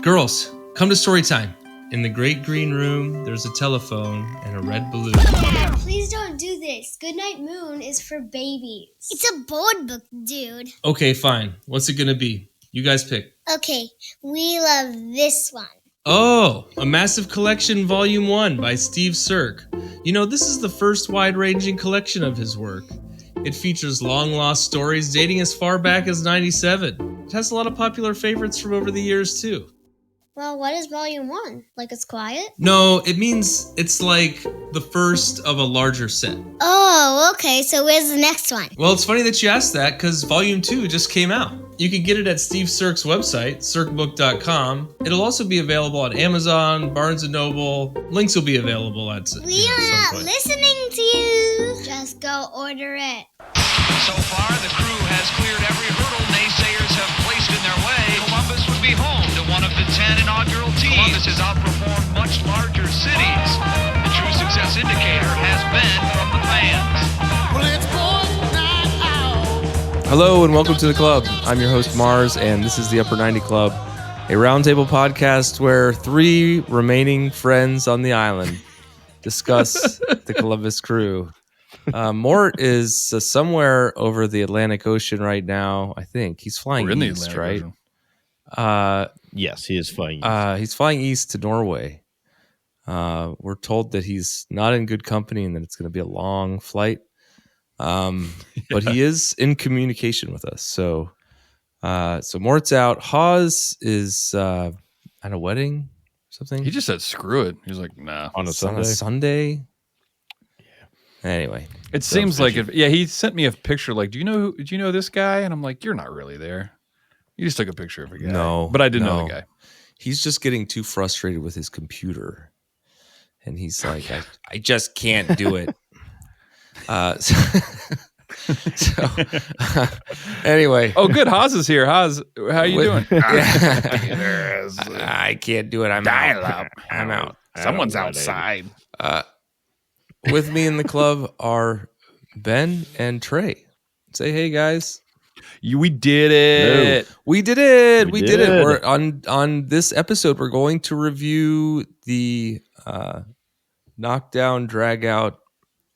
Girls, come to story time. In the great green room, there's a telephone and a red balloon. Dad, please don't do this. Goodnight Moon is for babies. It's a board book, dude. Okay, fine. What's it gonna be? You guys pick. Okay, we love this one. Oh, A Massive Collection Volume 1 by Steve Sirk. You know, this is the first wide-ranging collection of his work. It features long-lost stories dating as far back as '97. It has a lot of popular favorites from over the years, too. Well, what is volume 1? Like it's quiet? No, it means it's like the first of a larger set. Oh, okay, so where's the next one? Well, it's funny that you asked that because Volume 2 just came out. You can get it at Steve Sirk's website, sirkbook.com. It'll also be available on Amazon, Barnes & Noble. Links will be available at some not point. listening to you. Just go order it. So far, the crew has cleared every hurdle naysayers have placed in their way. Columbus would be home to one of the 10 inaugural teams. Columbus has outperformed much larger cities. The true success indicator has been from the fans. Well, it's going night out. Hello and welcome to the club. I'm your host Mars, and this is the Upper 90 Club, a roundtable podcast where three remaining friends on the island discuss the Columbus Crew. Mort is somewhere over the Atlantic Ocean right now. I think he's flying east, right? Yes, he is flying east. He's flying east to Norway. We're told that he's not in good company and that it's going to be a long flight. But he is in communication with us. So Mort's out. Hawes is at a wedding or something. He just said screw it. He was like, nah. On a It's on Sunday. a Sunday. Anyway, It seems like he sent me a picture like, do you know this guy? And I'm like, you're not really there. You just took a picture of a guy. No, but I didn't know no. the guy. He's just getting too frustrated with his computer. And he's like, I just can't do it. Anyway. Oh, good. Haas is here. Haas, how you doing? I can't do it. I'm out. I'm out. Someone's outside. With me in the club are Ben and Trey. Say hey, guys. We did it. We did it. We did it. did. We're on this episode. We're going to review the knockdown, drag out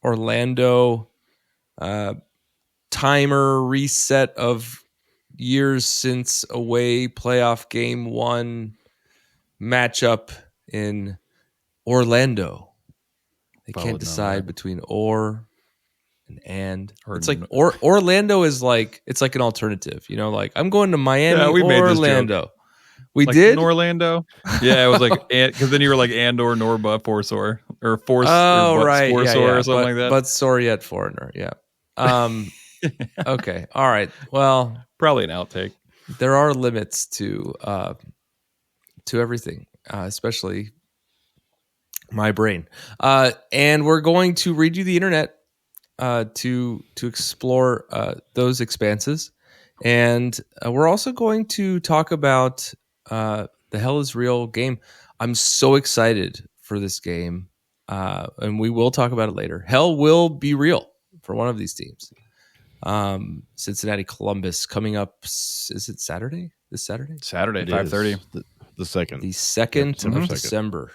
Orlando timer reset of years since away playoff game 1 matchup in Orlando. They can't decide between or and. It's like Orlando is like it's like an alternative, you know, like I'm going to Miami we or made this Orlando. joke. We Like did Orlando. Yeah, it was like because then you were like Andor, Norba, Forsor, or Force. Oh, or right, Forsor yeah. or something like that. But sorry yet foreigner, yeah. Okay, all right. Well, Probably an outtake. there are limits to everything, especially my brain. And we're going to read you the internet to explore those expanses, and we're also going to talk about the Hell is Real game. I'm so excited for this game, and we will talk about it later. Hell will be real for one of these teams. Cincinnati Columbus coming up. Is it Saturday? This Saturday? Saturday, It 5:30. is the second. The 2nd December of 2nd. December.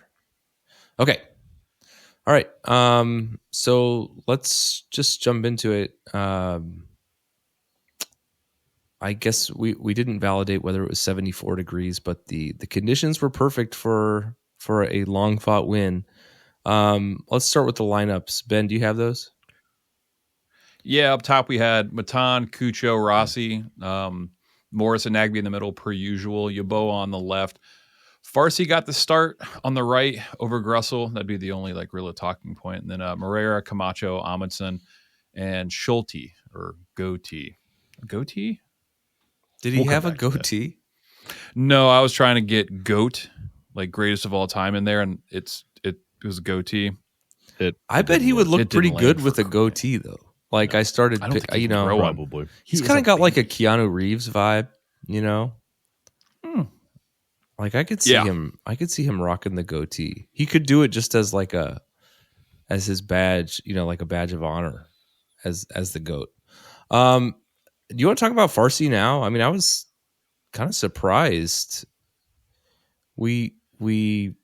Okay. All right. So let's just jump into it. I guess we didn't validate whether it was 74 degrees, but the conditions were perfect for a long fought win. Let's start with the lineups. Ben, do you have those? Yeah, up top we had Matan, Cucho, Rossi, Morris and Nagby in the middle per usual, Yeboah on the left. Farsi got the start on the right over Grussel. That'd be the only like real talking point. And then Moreira, Camacho, Amundsen, and Schulte or goatee. Goatee? Did he We'll have come a back to that. goatee? No, I was trying to get goat, like greatest of all time in there, and it was goatee. I bet he would look It didn't pretty land good for with a crap. gote though. Like I started, I don't think he you can know, grow one. Probably. he's kind of got like a Keanu Reeves vibe, you know. Like I could see him. I could see him rocking the goatee. He could do it just as like as his badge, you know, like a badge of honor, as the goat. Do you want to talk about Farsi now? I mean, I was kind of surprised we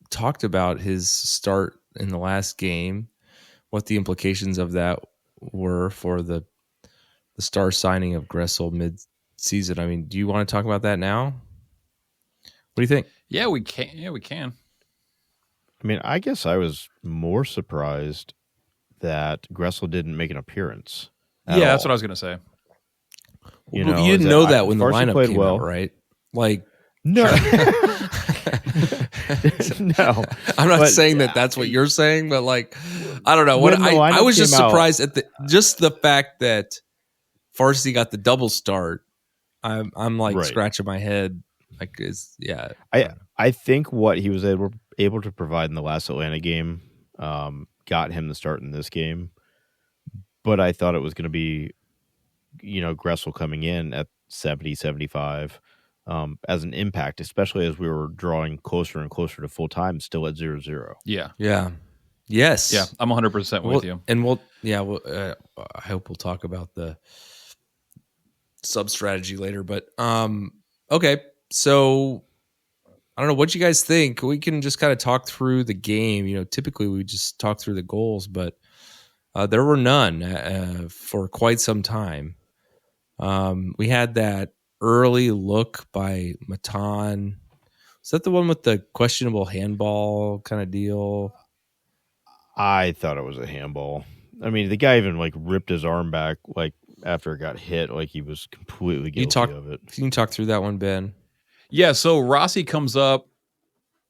talked about his start in the last game, what the implications of that were for the star signing of Gressel mid-season. I mean, do you want to talk about that now? What do you think? Yeah, we can. Yeah, we can. I mean, I guess I was more surprised that Gressel didn't make an appearance. Yeah, that's what I was going to say. You didn't know that when the lineup came out, right? Like, no. No. I'm not saying that's what you're saying, but like, I don't know. What I was just surprised at the fact that Farsi got the double start. I'm like scratching my head. Like, I think what he was able to provide in the last Atlanta game got him the start in this game. But I thought it was going to be, Gressel coming in at 70, 75 as an impact, especially as we were drawing closer and closer to full time, still at 0-0. Yeah. Yeah. Yes. Yeah, I'm 100% with you. And I hope we'll talk about the sub strategy later. But okay, so I don't know what you guys think. We can just kind of talk through the game. Typically we just talk through the goals, but there were none for quite some time. We had that early look by Matan. Is that the one with the questionable handball kind of deal? I thought it was a handball. I mean, the guy even like ripped his arm back like after it got hit, like he was completely guilty of it. Can you talk through that one, Ben? Yeah, so Rossi comes up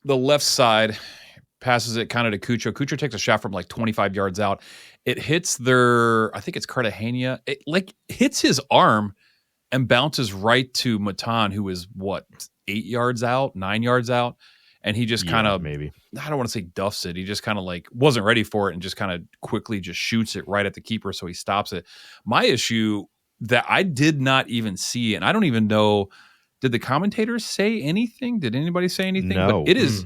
the left side, passes it kind of to Cucho. Cucho takes a shot from like 25 yards out. It hits I think it's Cartagena. It like hits his arm and bounces right to Matan, who is 9 yards out. And he just kind of, maybe, I don't want to say duffs it. He just kind of like wasn't ready for it and just kind of quickly just shoots it right at the keeper. So he stops it. My issue that I did not even see, and I don't even know, did the commentators say anything? Did anybody say anything? No. But it is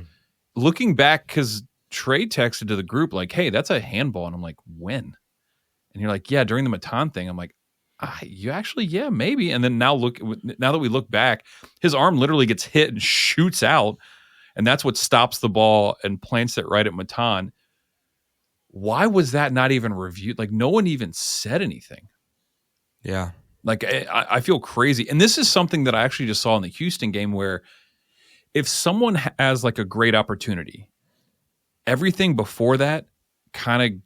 looking back, because Trey texted to the group like, hey, that's a handball. And I'm like, when? And you're like, yeah, during the Matan thing. I'm like, you actually, yeah, maybe. And then now that we look back, his arm literally gets hit and shoots out. And that's what stops the ball and plants it right at Matan. Why was that not even reviewed? Like, no one even said anything. Yeah. Like, I feel crazy. And this is something that I actually just saw in the Houston game, where if someone has like a great opportunity, everything before that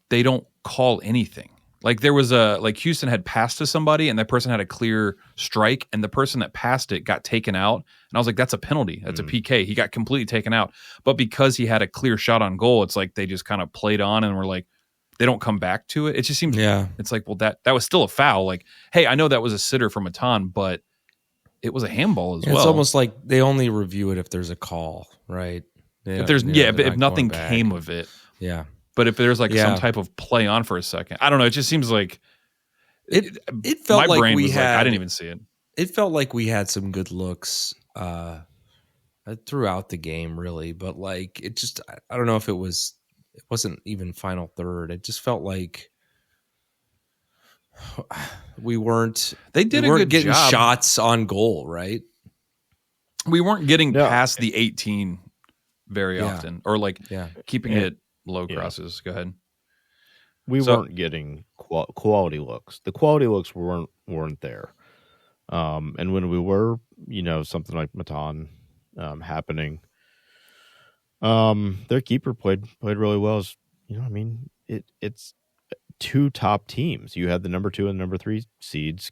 they don't call anything. Like there was Houston had passed to somebody and that person had a clear strike and the person that passed it got taken out. And I was like, that's a penalty. That's a PK. He got completely taken out. But because he had a clear shot on goal, it's like they just kind of played on and were like, they don't come back to it. It just seems, it's like, well, that was still a foul. Like, hey, I know that was a sitter from Matan, but it was a handball as well. It's almost like they only review it if there's a call, right? If nothing came of it. Yeah. But if there's like some type of play on for a second, I don't know. It just seems like it felt my like brain we was had. Like, I didn't even see it. It felt like we had some good looks throughout the game, really. But like it just, I don't know if it wasn't even final third. It just felt like we weren't. They weren't getting job. Shots on goal, right? We weren't getting past the 18 very often, or like keeping it low crosses. Go ahead. We weren't getting quality looks. The quality looks weren't there. And when we were, something like Matan happening, their keeper played really well. It's two top teams. You had the number 2 and number 3 seeds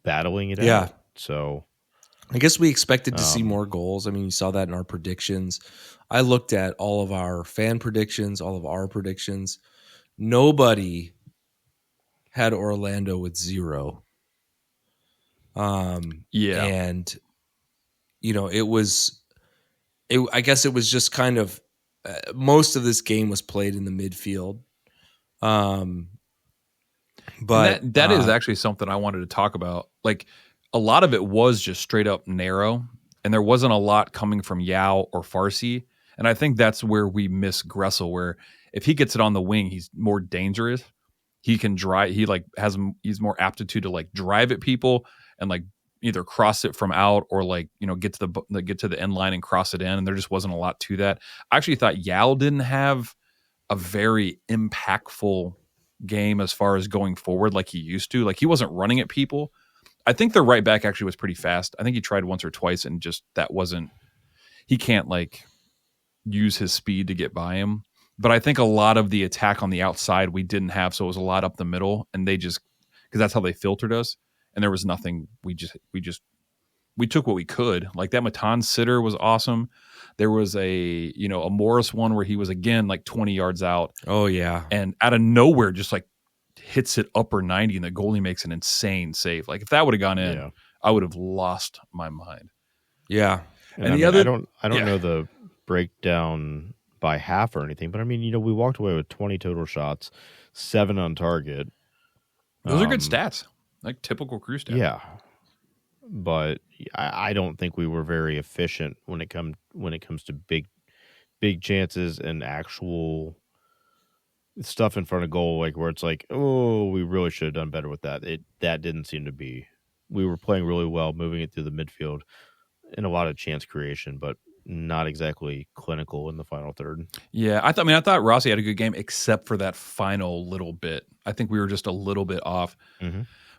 battling it out. So I guess we expected to see more goals. I mean, you saw that in our predictions. I looked at all of our fan predictions, all of our predictions. Nobody had Orlando with 0. And I guess it was just kind of most of this game was played in the midfield. But that is actually something I wanted to talk about. Like a lot of it was just straight up narrow, and there wasn't a lot coming from Yao or Farsi. And I think that's where we miss Gressel, where if he gets it on the wing, he's more dangerous. He can drive. He's more aptitude to like drive at people and like either cross it from out or like, get to the end line and cross it in. And there just wasn't a lot to that. I actually thought Yao didn't have a very impactful game as far as going forward like he used to. Like he wasn't running at people. I think the right back actually was pretty fast. I think he tried once or twice and just he can't like use his speed to get by him. But I think a lot of the attack on the outside we didn't have, so it was a lot up the middle, and they just, because that's how they filtered us, and there was nothing. We took what we could. Like that Matan sitter was awesome. There was a Morris one where he was again like 20 yards out. Oh yeah, and out of nowhere just like hits it upper 90, and the goalie makes an insane save. Like if that would have gone in, I would have lost my mind. Yeah, and the other, I don't know the breakdown by half or anything, but I mean, we walked away with 20 total shots, 7 on target. Those are good stats, like typical Crew stats. Yeah, but I don't think we were very efficient when it comes to big chances and actual stuff in front of goal, like where it's like, oh, we really should have done better with that. That didn't seem to be. We were playing really well, moving it through the midfield, and a lot of chance creation, but not exactly clinical in the final third. Yeah, I thought Rossi had a good game, except for that final little bit. I think we were just a little bit off,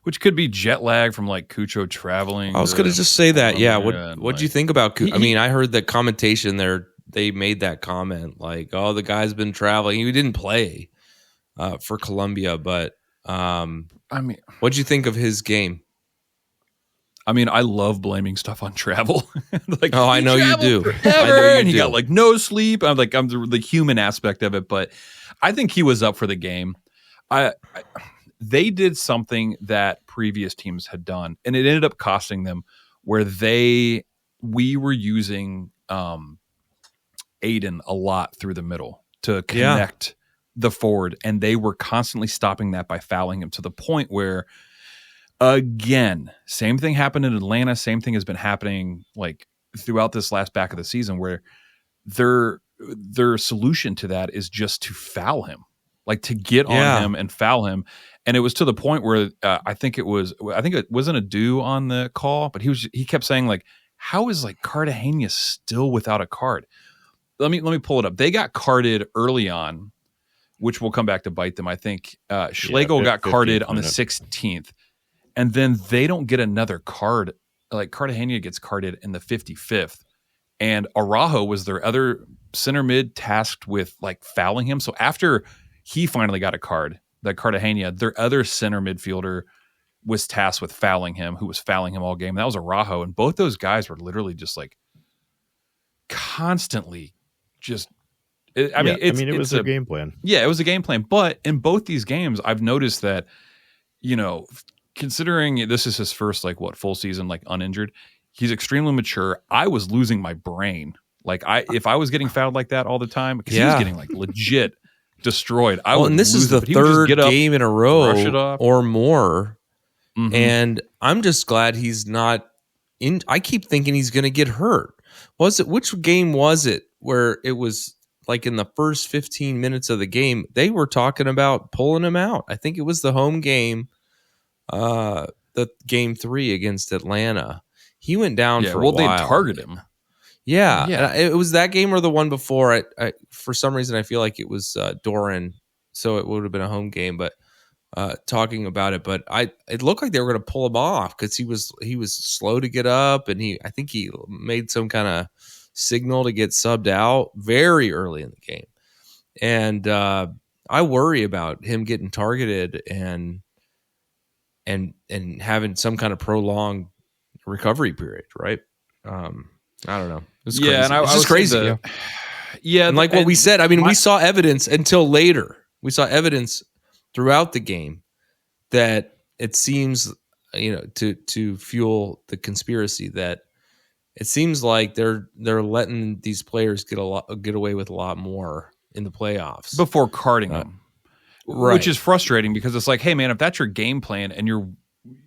which could be jet lag from like Cucho traveling. I was going to just say that. Yeah, what do you think about Cucho? I mean, I heard the commentation there. They made that comment like, "Oh, the guy's been traveling. He didn't play for Colombia." But what'd you think of his game? I mean, I love blaming stuff on travel. Like, oh, I know you do. And he got like no sleep. I'm the human aspect of it, but I think he was up for the game. They did something that previous teams had done, and it ended up costing them. Where we were using Aiden a lot through the middle to connect the forward, and they were constantly stopping that by fouling him to the point where. Again, same thing happened in Atlanta. Same thing has been happening like throughout this last back of the season, where their solution to that is just to foul him, like to get on him and foul him. And it was to the point where I think it wasn't a due on the call, but he kept saying like, "How is like Cartagena still without a card?" Let me pull it up. They got carded early on, which will come back to bite them. I think Schlegel got carded on the 16th. And then they don't get another card. Like Cartagena gets carded in the 55th. And Araujo was their other center mid tasked with like fouling him. So after he finally got a card, that Cartagena, their other center midfielder was tasked with fouling him, who was fouling him all game. And that was Araujo. And both those guys were literally just like constantly just. It was a game plan. Yeah, it was a game plan. But in both these games, I've noticed that, considering this is his first full season uninjured, he's extremely mature. I was losing my brain. If I was getting fouled like that all the time, because he was getting legit destroyed. And this is the third game in a row or more. Mm-hmm. And I'm just glad he's not in. I keep thinking he's going to get hurt. Which game was it where it was in the first 15 minutes of the game, they were talking about pulling him out? I think it was the home game. The game 3 against Atlanta, he went down for a while. They targeted him. Yeah. It was that game or the one before. I for some reason I feel like it was Doran, so it would have been a home game. But talking about it, but it looked like they were going to pull him off because he was slow to get up, and I think he made some kind of signal to get subbed out very early in the game, and I worry about him getting targeted and having some kind of prolonged recovery period, right? I don't know. It's crazy. And it's just crazy. And what we said, we saw evidence until later. We saw evidence throughout the game that it seems, to fuel the conspiracy, that it seems like they're letting these players get away with a lot more in the playoffs before carding them. Right. Which is frustrating because it's like, hey, man, if that's your game plan and you're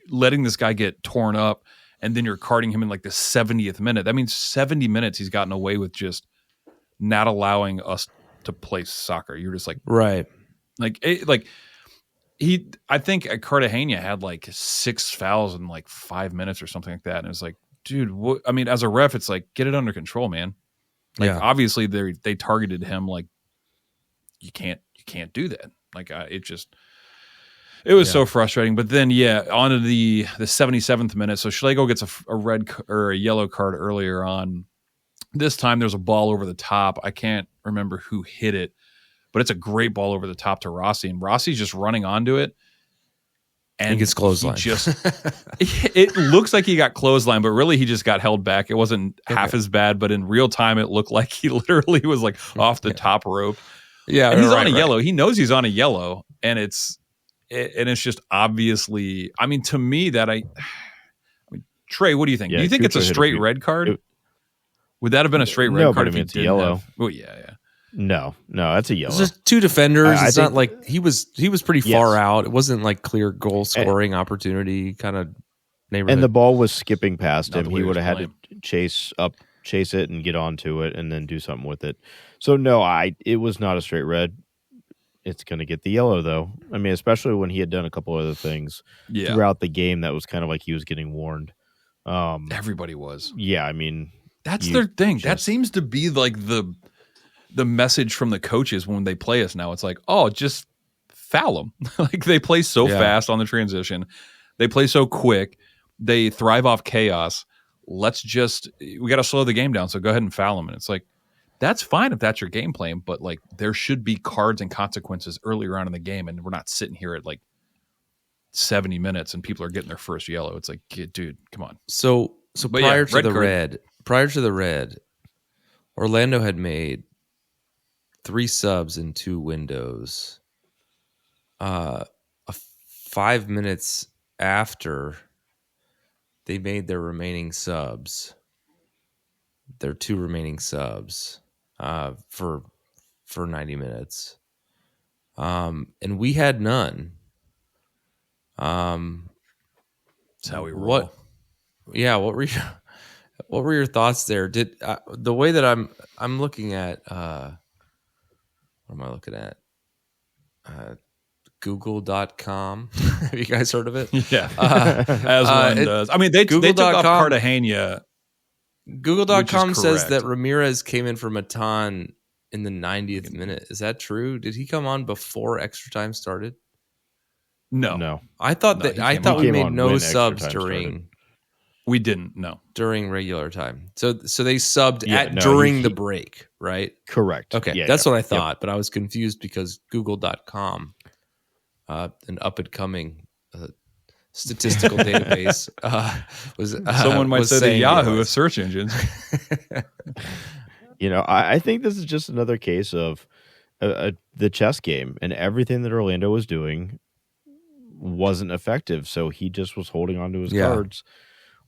letting this guy get torn up and then you're carding him in the 70th minute, that means 70 minutes he's gotten away with just not allowing us to play soccer. You're just right. I think Cartagena had like 6 fouls in like 5 minutes or something like that. And it was like, dude, what? I mean, as a ref, it's like, get it under control, man. Like, obviously they targeted him. Like, you can't do that. Like, it was so frustrating. But then, on to the 77th minute. So Schlegel gets a red or a yellow card earlier on. This time there's a ball over the top. I can't remember who hit it, but it's a great ball over the top to Rossi, and Rossi's just running onto it. And he gets clothesline. It looks like he got clothesline, but really he just got held back. It wasn't half as bad, but in real time it looked like he literally was like off the top rope. Yeah, and he's on a yellow. He knows he's on a yellow, and it's just obviously. I mean, to me, Trey, what do you think? Yeah, do you think it's a straight red card? Would that have been a straight red card if he did yellow? Oh yeah. No, that's a yellow. It's just two defenders. It's not like he was pretty far out. It wasn't like clear goal scoring opportunity kind of neighborhood. And the ball was skipping past him. He would have had to chase it and get onto it and then do something with it. So no, it was not a straight red. It's going to get the yellow though. I mean, especially when he had done a couple other things throughout the game that was kind of like he was getting warned. Everybody was. Yeah, I mean, that's their thing. That seems to be like the message from the coaches when they play us now. It's like, oh, just foul them. Like they play so fast on the transition. They play so quick. They thrive off chaos. We got to slow the game down. So go ahead and foul them. And it's like, that's fine if that's your game plan, but like there should be cards and consequences earlier on in the game. And we're not sitting here at like 70 minutes and people are getting their first yellow. It's like, dude, come on. So prior to the red, Orlando had made 3 subs in 2 windows. 5 minutes after they made their remaining subs, their 2 remaining subs for 90 minutes, and we had none. That's how we roll. What were your thoughts there? Did the way that I'm looking at what am I looking at? Google.com. Have you guys heard of it? Yeah. As one does. I mean, they took off Cartagena. Google.com says that Ramirez came in for Matan in the 90th minute. Is that true? Did he come on before extra time started? No. I thought we made no subs during. We didn't. No. During regular time. So they subbed during the break, right? Correct. Okay, that's what I thought, but I was confused because Google.com, an up and coming statistical database, was someone might say the Yahoo of search engines. I think this is just another case of the chess game, and everything that Orlando was doing wasn't effective. So he just was holding on to his cards.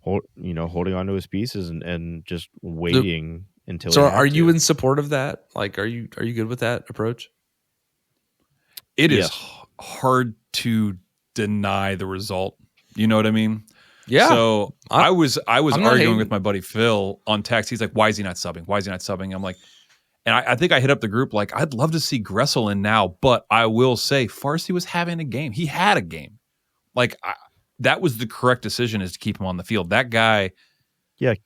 Holding on to his pieces and just waiting until. So, are you in support of that? Like, are you good with that approach? It is hard to deny the result. You know what I mean? Yeah. So I was arguing with my buddy Phil on text. He's like, "Why is he not subbing? Why is he not subbing?" I'm like, and I think I hit up the group like, I'd love to see Gressel in now, but I will say Farsi was having a game. He had a game. Like. That was the correct decision, is to keep him on the field. That guy, the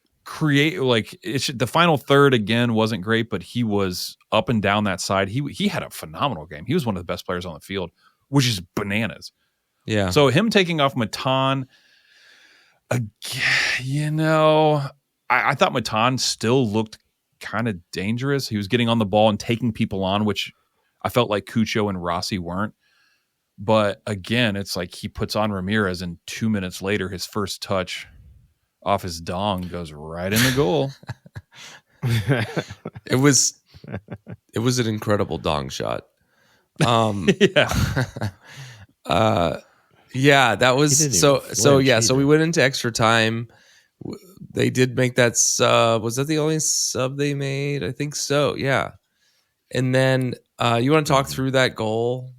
final third again wasn't great, but he was up and down that side. He had a phenomenal game. He was one of the best players on the field, which is bananas. Yeah. So him taking off Matan, I thought Matan still looked kind of dangerous. He was getting on the ball and taking people on, which I felt like Cucho and Rossi weren't. But again, it's like he puts on Ramirez, and 2 minutes later, his first touch off his dong goes right in the goal. It was an incredible dong shot. Yeah. That was so. So we went into extra time. They did make that sub. Was that the only sub they made? I think so. Yeah. And then you want to talk through that goal?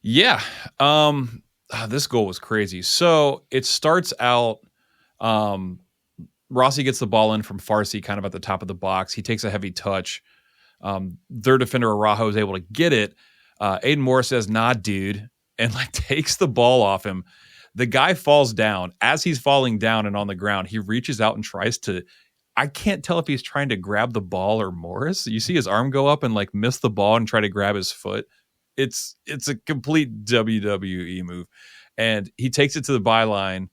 Yeah. This goal was crazy. So it starts out, Rossi gets the ball in from Farsi kind of at the top of the box. He takes a heavy touch. Their defender Araujo is able to get it. Aiden Morris says, "Nah, dude," and like takes the ball off him. The guy falls down. As he's falling down and on the ground, he reaches out and tries to. I can't tell if he's trying to grab the ball or Morris. You see his arm go up and like miss the ball and try to grab his foot. It's a complete WWE move, and he takes it to the byline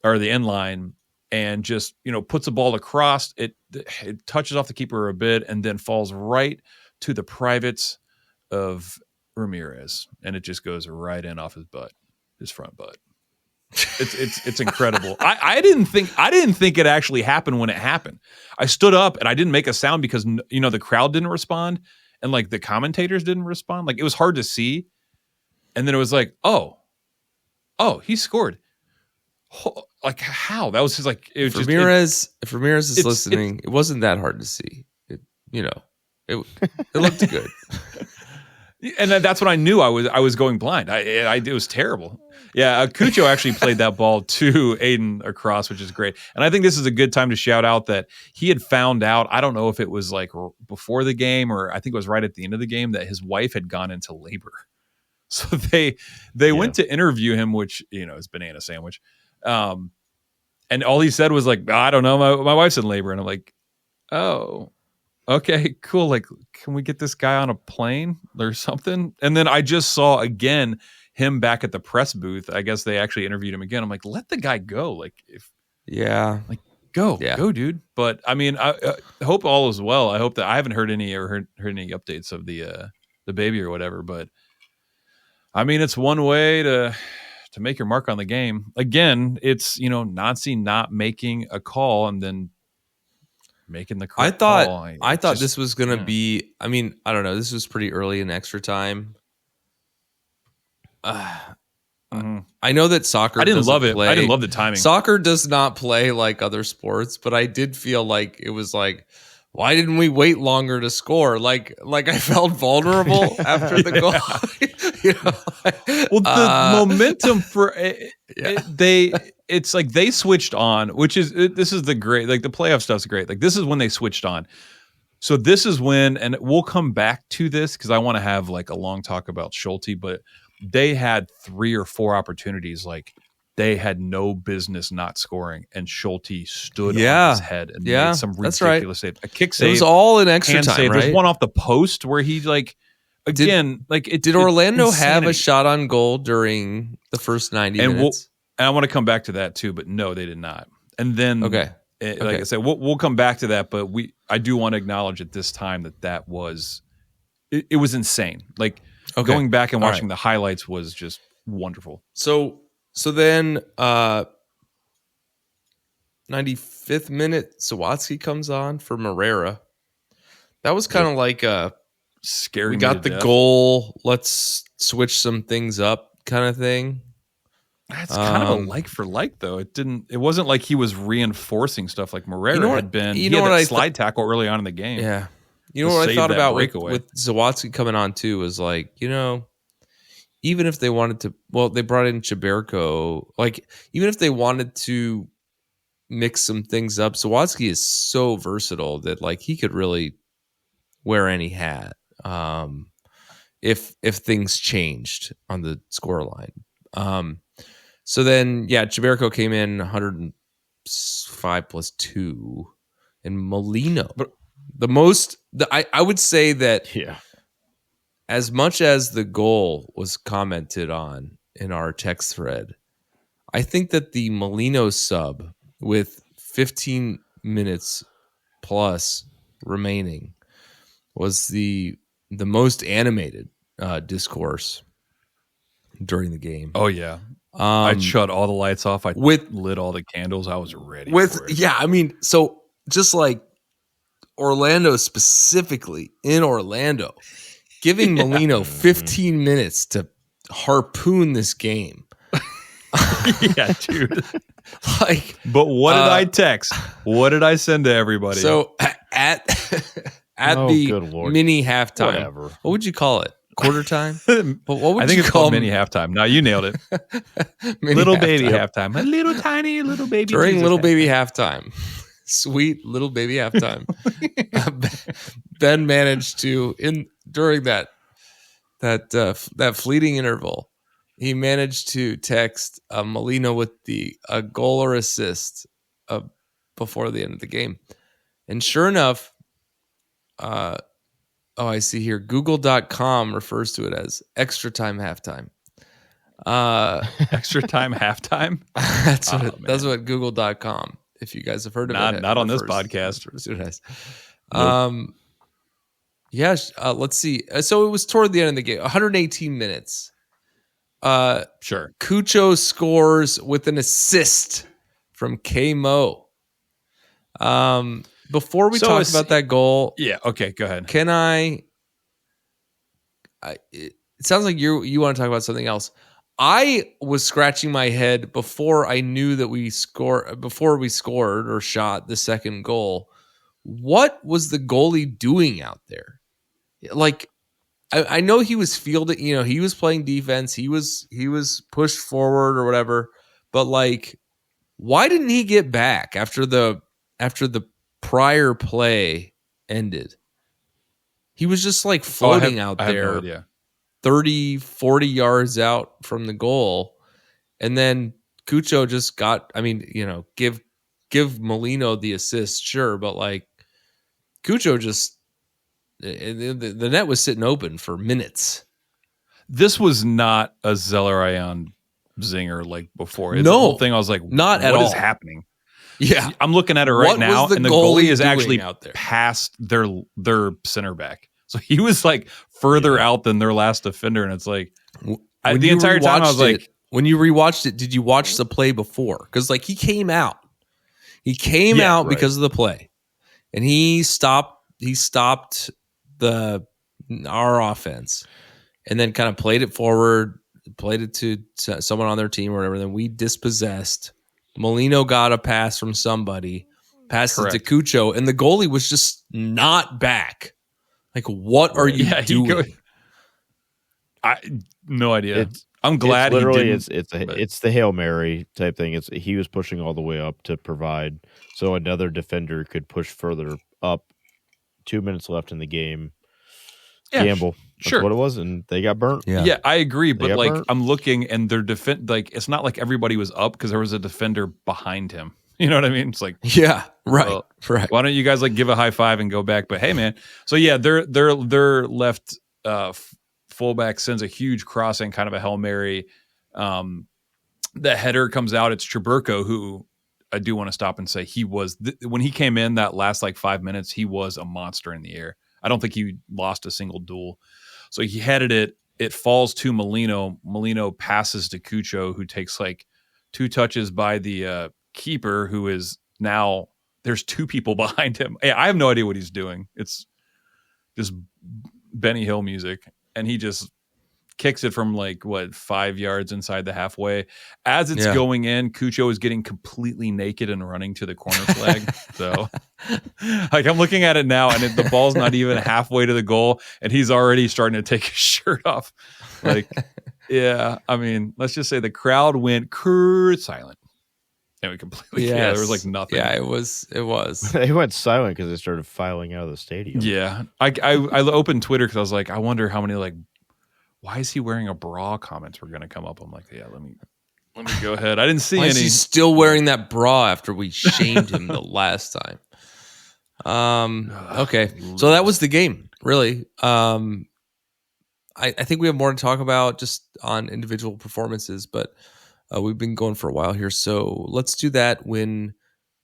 or the end line and just puts the ball across. It touches off the keeper a bit and then falls right to the privates of Ramirez, and it just goes right in off his front butt. It's incredible. I didn't think it actually happened when it happened. I stood up and I didn't make a sound because the crowd didn't respond and like the commentators didn't respond. Like it was hard to see. And then it was like, oh, he scored. Like how? That was just like it was if Ramirez is listening, it wasn't that hard to see. It looked good. And that's when I knew I was going blind. It was terrible. Yeah, Cucho actually played that ball to Aiden across, which is great. And I think this is a good time to shout out that he had found out, I don't know if it was like before the game or I think it was right at the end of the game, that his wife had gone into labor. So they went to interview him, which, is banana sandwich. And all he said was like, I don't know, my wife's in labor. And I'm like, oh, okay, cool. Like, can we get this guy on a plane or something? And then I just saw again him back at the press booth. I guess they actually interviewed him again. I'm like, let the guy go. Like, go, dude. But I mean, I hope all is well. I hope that I haven't heard any updates of the baby or whatever. But I mean, it's one way to make your mark on the game. Again, it's Nancy not making a call and then making the correct call. I thought this was going to be, I mean, I don't know. This was pretty early in extra time. I know that soccer. I didn't love it. I didn't love the timing. Soccer does not play like other sports, but I did feel like it was like, why didn't we wait longer to score? Like I felt vulnerable after the goal. Well, the momentum for it's like they switched on, which is this is the great, like the playoff stuff's great. Like this is when they switched on. So this is when, and we'll come back to this because I want to have like a long talk about Schulte, but they had 3 or 4 opportunities. Like they had no business not scoring, and Schulte stood on his head and made some ridiculous save. A kick save. It was all in extra time, save. Right? There's one off the post where he like, again, did Orlando have a shot on goal during the first 90 minutes? And I want to come back to that too, but no, they did not. And then, like I said, we'll come back to that, but I do want to acknowledge at this time that was, it was insane. Like going back and watching the highlights was just wonderful. So then, 95th minute, Sawatsky comes on for Morera. That was kind of like scary. We got the goal. Let's switch some things up, kind of thing. That's kind of a like for like, though. It wasn't like he was reinforcing stuff like Morera had been. He had that slide tackle early on in the game. Yeah. You know what I thought about with Zawatsky coming on too was like, even if they wanted to, they brought in Chiberko. Like, even if they wanted to mix some things up, Zawatsky is so versatile that like he could really wear any hat if things changed on the scoreline. So then, Chiberko came in 105 plus 2, and Molino. But I would say that as much as the goal was commented on in our text thread, I think that the Molino sub with 15 minutes plus remaining was the most animated discourse during the game. Oh yeah. I shut all the lights off. I lit all the candles. I was ready for it. Yeah, I mean, so just like Orlando specifically, in Orlando, giving Molino 15 minutes to harpoon this game. Yeah, dude. But what did I text? What did I send to everybody? So at the mini halftime, whatever. What would you call it? Quarter time? I think it's called mini halftime. No, you nailed it. Little baby halftime. A little tiny little baby. During Jesus little baby halftime. Sweet little baby halftime. Ben managed to, during that that fleeting interval, he managed to text Molino with a goal or assist before the end of the game. And sure enough, I see here, Google.com refers to it as extra time halftime. Extra time halftime? That's what Google.com, if you guys have heard of it. Not on this podcast. Nope. Let's see. So it was toward the end of the game, 118 minutes. Sure. Cucho scores with an assist from K-Mo. Before we talk about that goal, yeah, okay, go ahead. Can it sounds like you want to talk about something else. I was scratching my head before I knew that before we scored or shot the second goal. What was the goalie doing out there? Like, I know he was fielding, he was playing defense. He was pushed forward or whatever, but like, why didn't he get back after the prior play ended? He was just like floating out there, no 30, 40 yards out from the goal. And then Cucho just give Molino the assist, sure. But like Cucho just, the net was sitting open for minutes. This was not a Zelarayan zinger like before. No. The whole thing, I was like, not at all. What is happening? Yeah. I'm looking at it right now, and the goalie is actually out there past their center back. So he was like further out than their last defender. And it's like, the entire time I was like, when you rewatched it, did you watch the play before? Because like he came out right, because of the play, and he stopped our offense, and then kind of played it forward, played it to someone on their team or whatever. Then we dispossessed. Molino got a pass from somebody, passed it to Cucho, and the goalie was just not back. Like, what are you doing? No idea. I'm glad it's literally he didn't. It's the Hail Mary type thing. He was pushing all the way up to provide so another defender could push further up. 2 minutes left in the game. Yeah, gamble. That's what it was, and they got burnt. Yeah, I agree. But like, burnt. I'm looking, and their like, it's not like everybody was up because there was a defender behind him. You know what I mean? It's like, yeah, right, right. Why don't you guys like give a high five and go back? But hey, man. So yeah, their left fullback sends a huge crossing, kind of a Hail Mary. The header comes out. It's Treberko, who I do want to stop and say he was when he came in that last like 5 minutes, he was a monster in the air. I don't think he lost a single duel. So he headed it. It falls to Molino. Molino passes to Cucho, who takes like 2 touches by the keeper, who is now there's 2 people behind him. I have no idea what he's doing. It's just Benny Hill music, and he just kicks it from like 5 yards inside the halfway. As it's going in, Cucho is getting completely naked and running to the corner flag. So like I'm looking at it now, and the ball's not even halfway to the goal, and he's already starting to take his shirt off. Like, yeah, I mean, let's just say the crowd went silent. And we completely, there was like nothing. Yeah, it was. They went silent because they started filing out of the stadium. Yeah. I opened Twitter because I was like, I wonder how many like, why is he wearing a bra comments were going to come up. I'm like, yeah, let me go ahead. I didn't see Why any. Is he still wearing that bra after we shamed him the last time? Okay. So that was the game, really. I think we have more to talk about just on individual performances, but we've been going for a while here. So let's do that when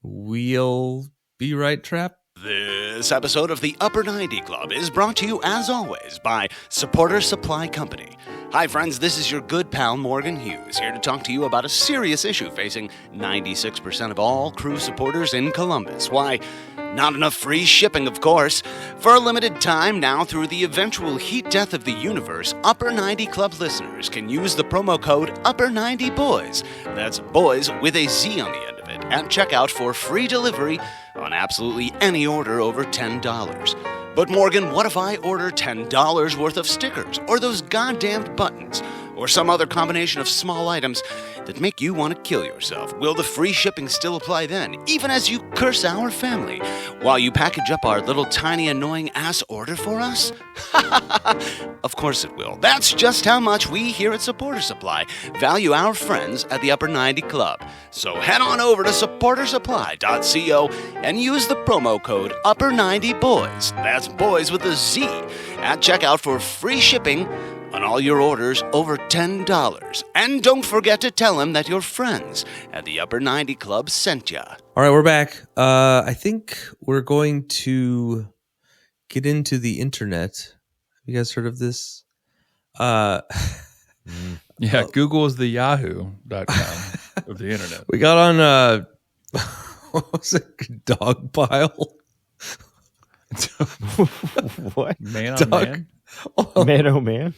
we'll be right, Trap. This episode of the Upper 90 Club is brought to you, as always, by Supporter Supply Company. Hi, friends, this is your good pal Morgan Hughes, here to talk to you about a serious issue facing 96% of all crew supporters in Columbus. Why, not enough free shipping, of course. For a limited time now, through the eventual heat death of the universe, Upper 90 Club listeners can use the promo code Upper90Boys. That's boys with a Z on the end of it, at checkout for free delivery on absolutely any order over $10. But Morgan, what if I order $10 worth of stickers or those goddamned buttons? or some other combination of small items that make you want to kill yourself, will the free shipping still apply then, even as you curse our family, while you package up our little tiny annoying ass order for us? Of course it will. That's just how much we here at Supporter Supply value our friends at the Upper 90 Club. So head on over to supportersupply.co and use the promo code Upper90Boys, that's boys with a Z, at checkout for free shipping on all your orders over $10. And don't forget to tell them that your friends at the Upper 90 Club sent ya. All right, we're back. I think we're going to get into the internet. Have you guys heard of this? Yeah, Google is the yahoo.com of the internet. We got on, what was it? Dogpile? What? Man on Dog- man? Man, oh man.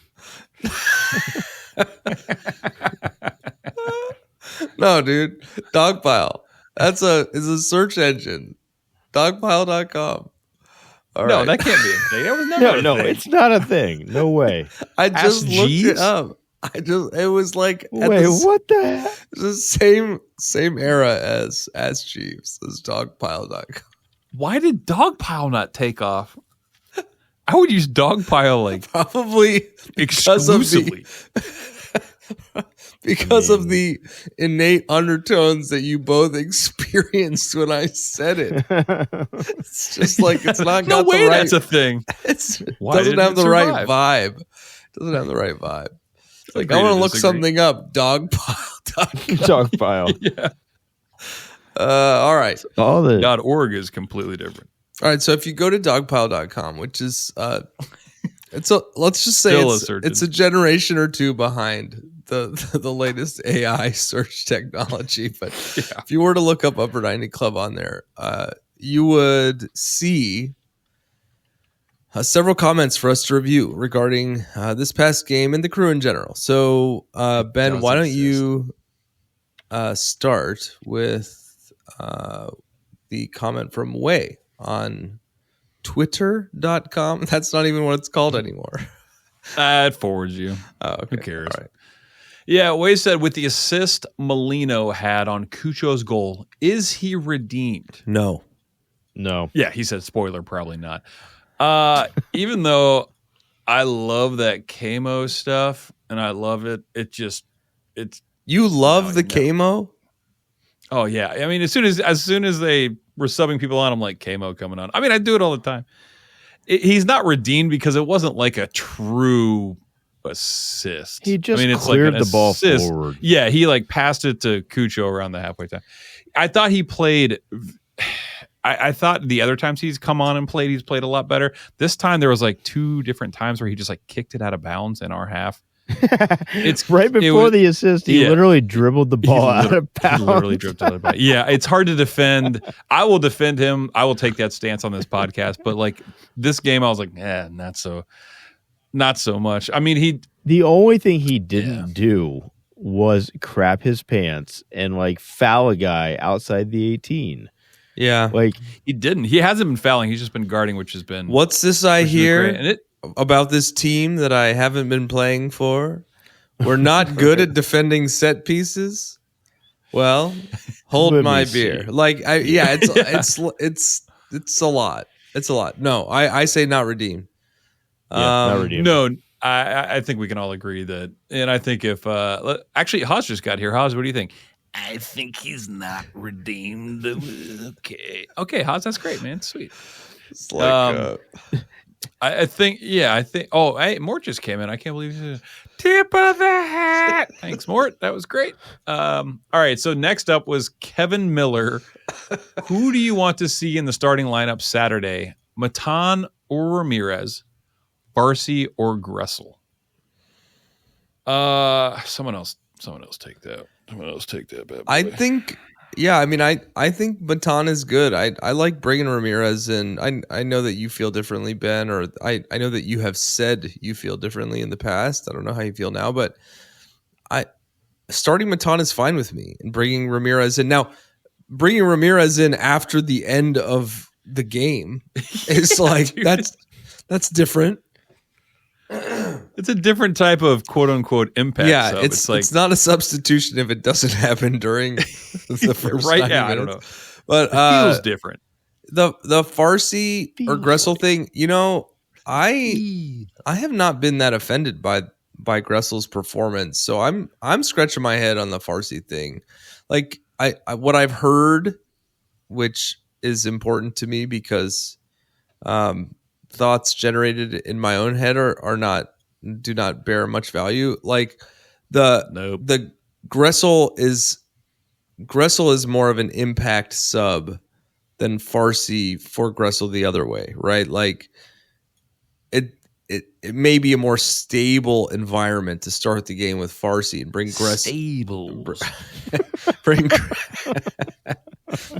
No, dude. Dogpile. It's a search engine. Dogpile.com. All No, right. that can't be a thing. That was never No, a thing. it's not a thing. No way. I just Ask looked it Jeeves? up. It was like at Wait, the, what the heck? the same era as Jeeves, as Dogpile.com. Why did Dogpile not take off? I would use Dogpile like Probably exclusively. because of the innate undertones that you both experienced when I said it. It's just like it's not No got way the right. that's a thing. It Why doesn't didn't have it the right survive? vibe. Doesn't have the right vibe. It's like Agree I want to to look disagree. something up. Dogpile.com. Dogpile. Yeah. All right. All the .org is completely different. All right, so if you go to dogpile.com, which is let's just say Still a it's, search it's a generation or two behind the latest AI search technology, but if you were to look up Upper 90 Club on there, you would see several comments for us to review regarding this past game and the crew in general. So Ben, does why don't exist. you start with the comment from Wei on twitter.com. That's not even what it's called anymore. It forwards you. Oh, okay. Who cares? All right. Yeah, Wade said with the assist Molino had on Cucho's goal, is he redeemed? No. no. Yeah, he said spoiler, probably not. Even though I love that Camo stuff and I love it, it's You love the No. Camo? oh yeah. I mean, as soon as they were subbing people on, I'm like, Camo coming on. I mean, I do it all the time. He's not redeemed because it wasn't like a true assist. He just I mean, it's cleared like an the ball assist. forward. Yeah, he like passed it to Cucho around the halfway time. I thought he played. I thought the other times he's come on and played, he's played a lot better. This time there was like two different times where he just like kicked it out of bounds in our half. It's right before the assist. He literally dribbled the ball out of bounds. He literally dripped out of bounds. Yeah, it's hard to defend. I will defend him. I will take that stance on this podcast. But like this game, I was like, not so much. I mean, The only thing he didn't do was crap his pants and like foul a guy outside the 18. Yeah. Like he didn't. He hasn't been fouling. He's just been guarding, which has been What's this I which has been hear great. And it about this team that I haven't been playing for? We're not good at defending set pieces. Well, hold Let my me see. beer. Like, it's a lot. It's a lot. No, I say not redeemed. not redeemed. no. I think we can all agree that, and I think if actually Haas just got here. Haas, what do you think? I think he's not redeemed. Okay, Haas, that's great, man. Sweet. It's like, I think. Oh, hey, Mort just came in. I can't believe it. Tip of the hat. Thanks, Mort. That was great. All right. So next up was Kevin Miller. Who do you want to see in the starting lineup Saturday? Matan or Ramirez? Barcy or Gressel? Someone else take that. Someone else take that. Bad boy. I think, I mean, I think Matan is good. I like bringing Ramirez in. I know that you feel differently, Ben, or I know that you have said you feel differently in the past. I don't know how you feel now, but starting Matan is fine with me, and bringing Ramirez in. Now, bringing Ramirez in after the end of the game is like, dude. that's different. It's a different type of quote unquote impact. Yeah, sub. it's not a substitution if it doesn't happen during the first right. 90 Yeah, minutes. I don't know. But It feels different. the Farsi or Gressel thing, I have not been that offended by Gressel's performance, so I'm scratching my head on the Farsi thing. Like I what I've heard, which is important to me because thoughts generated in my own head do not bear much value. Like the Gressel is more of an impact sub than Farsi for Gressel the other way, right? Like it may be a more stable environment to start the game with Farsi and bring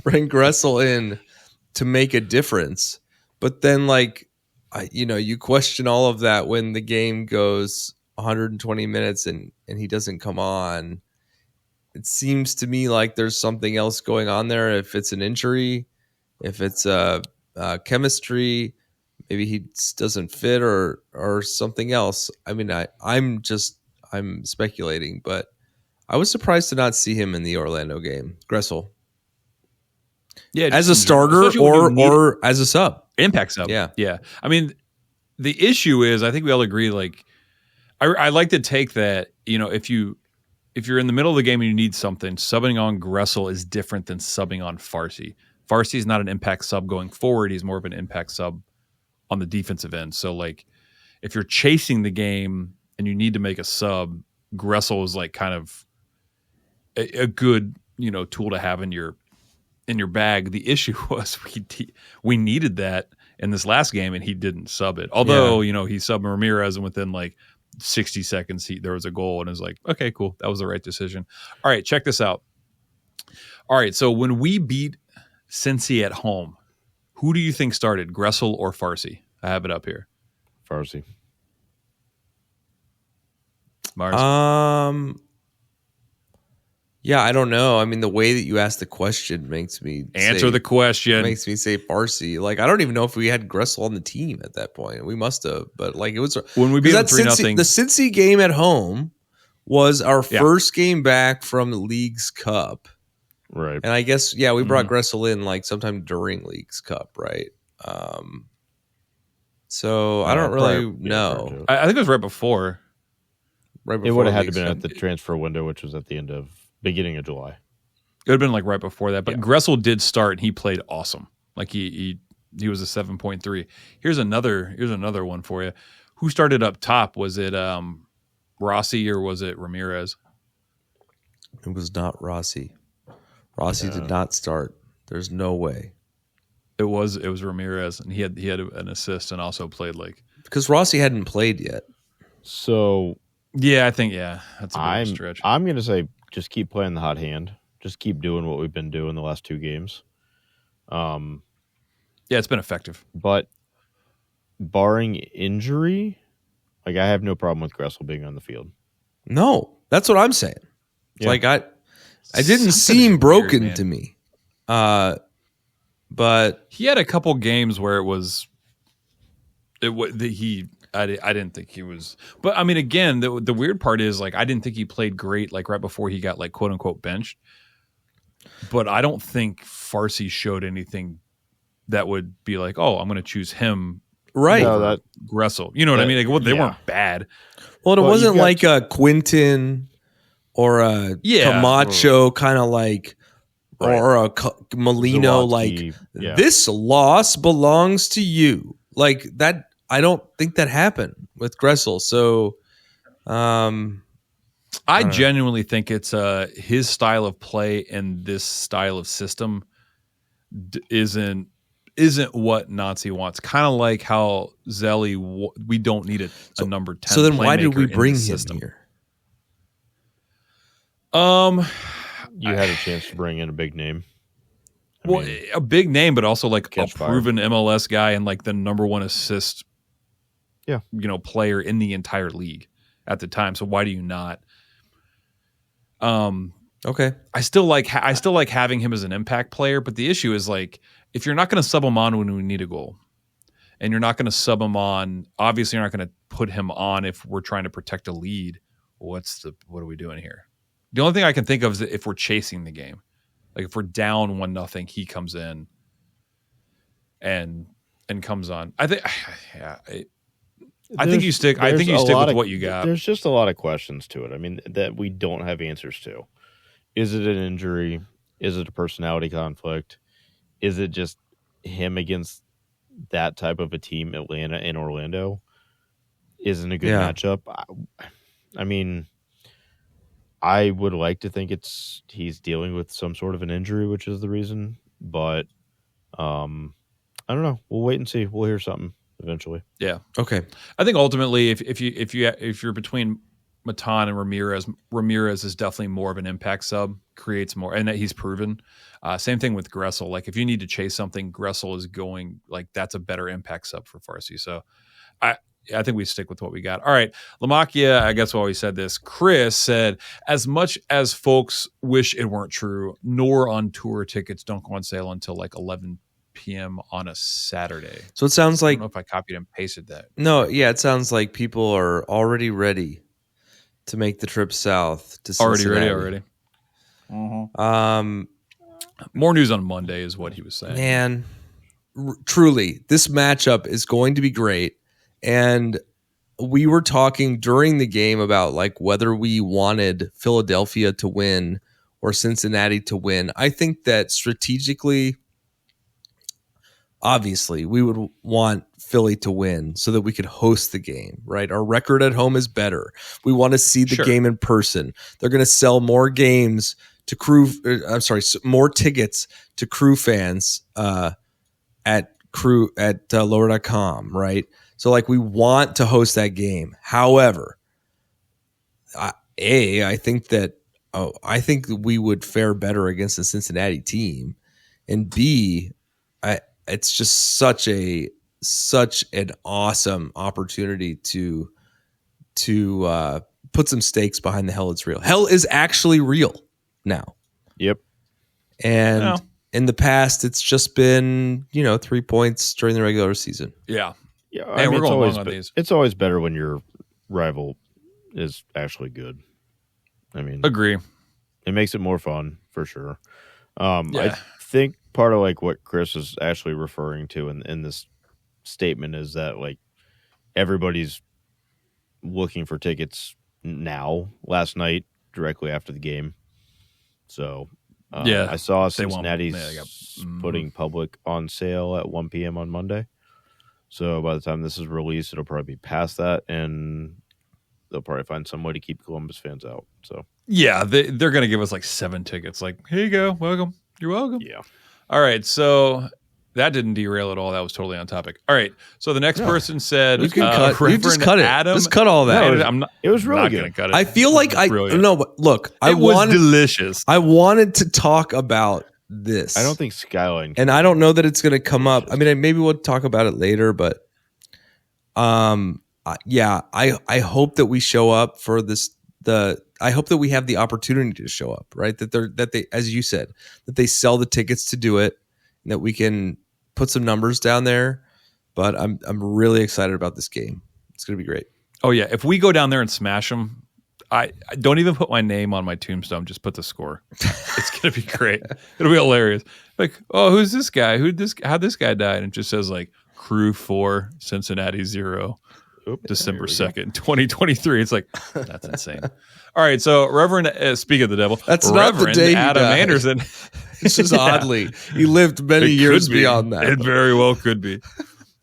bring Gressel in to make a difference. But then you question all of that when the game goes 120 minutes and he doesn't come on. It seems to me like there's something else going on there. If it's an injury, if it's chemistry, maybe he doesn't fit or something else. I mean, I'm speculating, but I was surprised to not see him in the Orlando game. Gressel. Yeah, as a starter or as a sub. Impact sub. Yeah. I mean, the issue is, I think we all agree, like, I like to take that, if you're in the middle of the game and you need something, subbing on Gressel is different than subbing on Farsi. Farsi is not an impact sub going forward. He's more of an impact sub on the defensive end. So, like, if you're chasing the game and you need to make a sub, Gressel is like kind of a good, tool to have in your bag. The issue was we needed that in this last game and he didn't sub it. Although, he subbed Ramirez and within like 60 seconds there was a goal and it was like, okay, cool. That was the right decision. All right, check this out. All right, so when we beat Cinci at home, who do you think started, Gressel or Farsi? I have it up here. Farsi. Mars? Yeah, I don't know. I mean, the way that you asked the question makes me answer the question. Makes me say Farsi. Like, I don't even know if we had Gressel on the team at that point. We must have, but like it was when we beat them 3-0. The Cincy game at home was our first game back from the League's Cup, right? And I guess we brought Gressel in like sometime during League's Cup, right? So I don't really know. I think it was right before. It would have had to been at the transfer window, which was at the beginning of July. It would have been like right before that, but Gressel did start and he played awesome. Like he was a 7.3. Here's another one for you. Who started up top? Was it Rossi or was it Ramirez? It was not Rossi. Rossi did not start. There's no way. It was Ramirez, and he had an assist and also played because Rossi hadn't played yet. So I think that's a bit of a stretch. I'm gonna say just keep playing the hot hand. Just keep doing what we've been doing the last two games. It's been effective. But barring injury, I have no problem with Gressel being on the field. No, that's what I'm saying. It's like I didn't seem broken to me. But he had a couple games where I didn't think he was, but I mean, again, the weird part is I didn't think he played great right before he got quote unquote benched. But I don't think Farsi showed anything that would be I'm going to choose him. Right. No, Gressel. You know what I mean? They weren't bad. Well, it wasn't like a Quinton or a Camacho kind of or a Molino, this loss belongs to you. Like that. I don't think that happened with Gressel. So I genuinely think it's his style of play and this style of system isn't what Nazi wants. Kind of like how Zelly, we don't need a number 10. So then why did we bring him here? You had a chance to bring in a big name. A big name, but also a proven MLS guy and the number one assist player in the entire league at the time. So why do you not? Okay. I still like having him as an impact player, but the issue is if you're not going to sub him on when we need a goal, and you're not going to sub him on. Obviously, you're not going to put him on if we're trying to protect a lead. What are we doing here? The only thing I can think of is if we're chasing the game, like if we're down 1-0, he comes in and comes on. I think, I think you stick with what you got. There's just a lot of questions to it. I mean, that we don't have answers to. Is it an injury? Is it a personality conflict? Is it just him against that type of a team, Atlanta and Orlando? Isn't a good matchup. I mean, I would like to think he's dealing with some sort of an injury, which is the reason. But I don't know. We'll wait and see. We'll hear something eventually. Yeah. Okay. I think ultimately, if you're between Matan and Ramirez is definitely more of an impact sub, creates more, and that he's proven. Same thing with Gressel. Like if you need to chase something, Gressel is going like that's a better impact sub for Farsi. So I think we stick with what we got. All right. Lamakia, I guess we always said this. Chris said, as much as folks wish it weren't true, nor on tour tickets don't go on sale until like 11 p.m. on a Saturday. So it sounds like, I don't know if I copied and pasted that. No, yeah, it sounds like people are already ready to make the trip south to Cincinnati. Already. More news on Monday is what he was saying. Man, truly, this matchup is going to be great. And we were talking during the game about like whether we wanted Philadelphia to win or Cincinnati to win. I think that strategically, obviously, we would want Philly to win so that we could host the game, right? Our record at home is better. We want to see the game in person. They're going to sell more games to crew. More tickets to crew fans at lower.com, right? So like we want to host that game. However, I think that we would fare better against the Cincinnati team, and B, it's just such an awesome opportunity to put some stakes behind the hell it's real. Hell is actually real now. Yep. And in the past, it's just been 3 points during the regular season. Yeah. Yeah, I mean, we're going long on these. It's always better when your rival is actually good. I mean, agree. It makes it more fun for sure. I think part of like what Chris is actually referring to in this statement is that like everybody's looking for tickets now. Last night, directly after the game, so I saw Cincinnati's putting public on sale at 1 p.m. on Monday. So by the time this is released, it'll probably be past that, and they'll probably find some way to keep Columbus fans out. So yeah, they're going to give us like 7 tickets. Like, here you go, welcome, you're welcome. Yeah. All right, so that didn't derail at all. That was totally on topic. All right, so the next person said, "You can cut. You just cut it. Adam, just cut all that." No, I'm not. It was really not good. Gonna cut it. I feel like Look, it was delicious. I wanted to talk about this. I don't think Skyline, and I don't know that it's going to come up. I mean, maybe we'll talk about it later, but yeah, I hope that we show up for this. I hope that we have the opportunity to show up, right? That they, as you said, that they sell the tickets to do it, and that we can put some numbers down there. But I'm really excited about this game. It's going to be great. Oh yeah, if we go down there and smash them, I don't even put my name on my tombstone. Just put the score. It's going to be great. It'll be hilarious. Like, oh, who's this guy? How'd this guy die? And it just says like Crew 4, Cincinnati 0. December 2nd, 2023. It's like, that's insane. All right, so Reverend, speak of the devil, that's Reverend not the day Adam Anderson. This is oddly, he lived many years beyond that. It very well could be.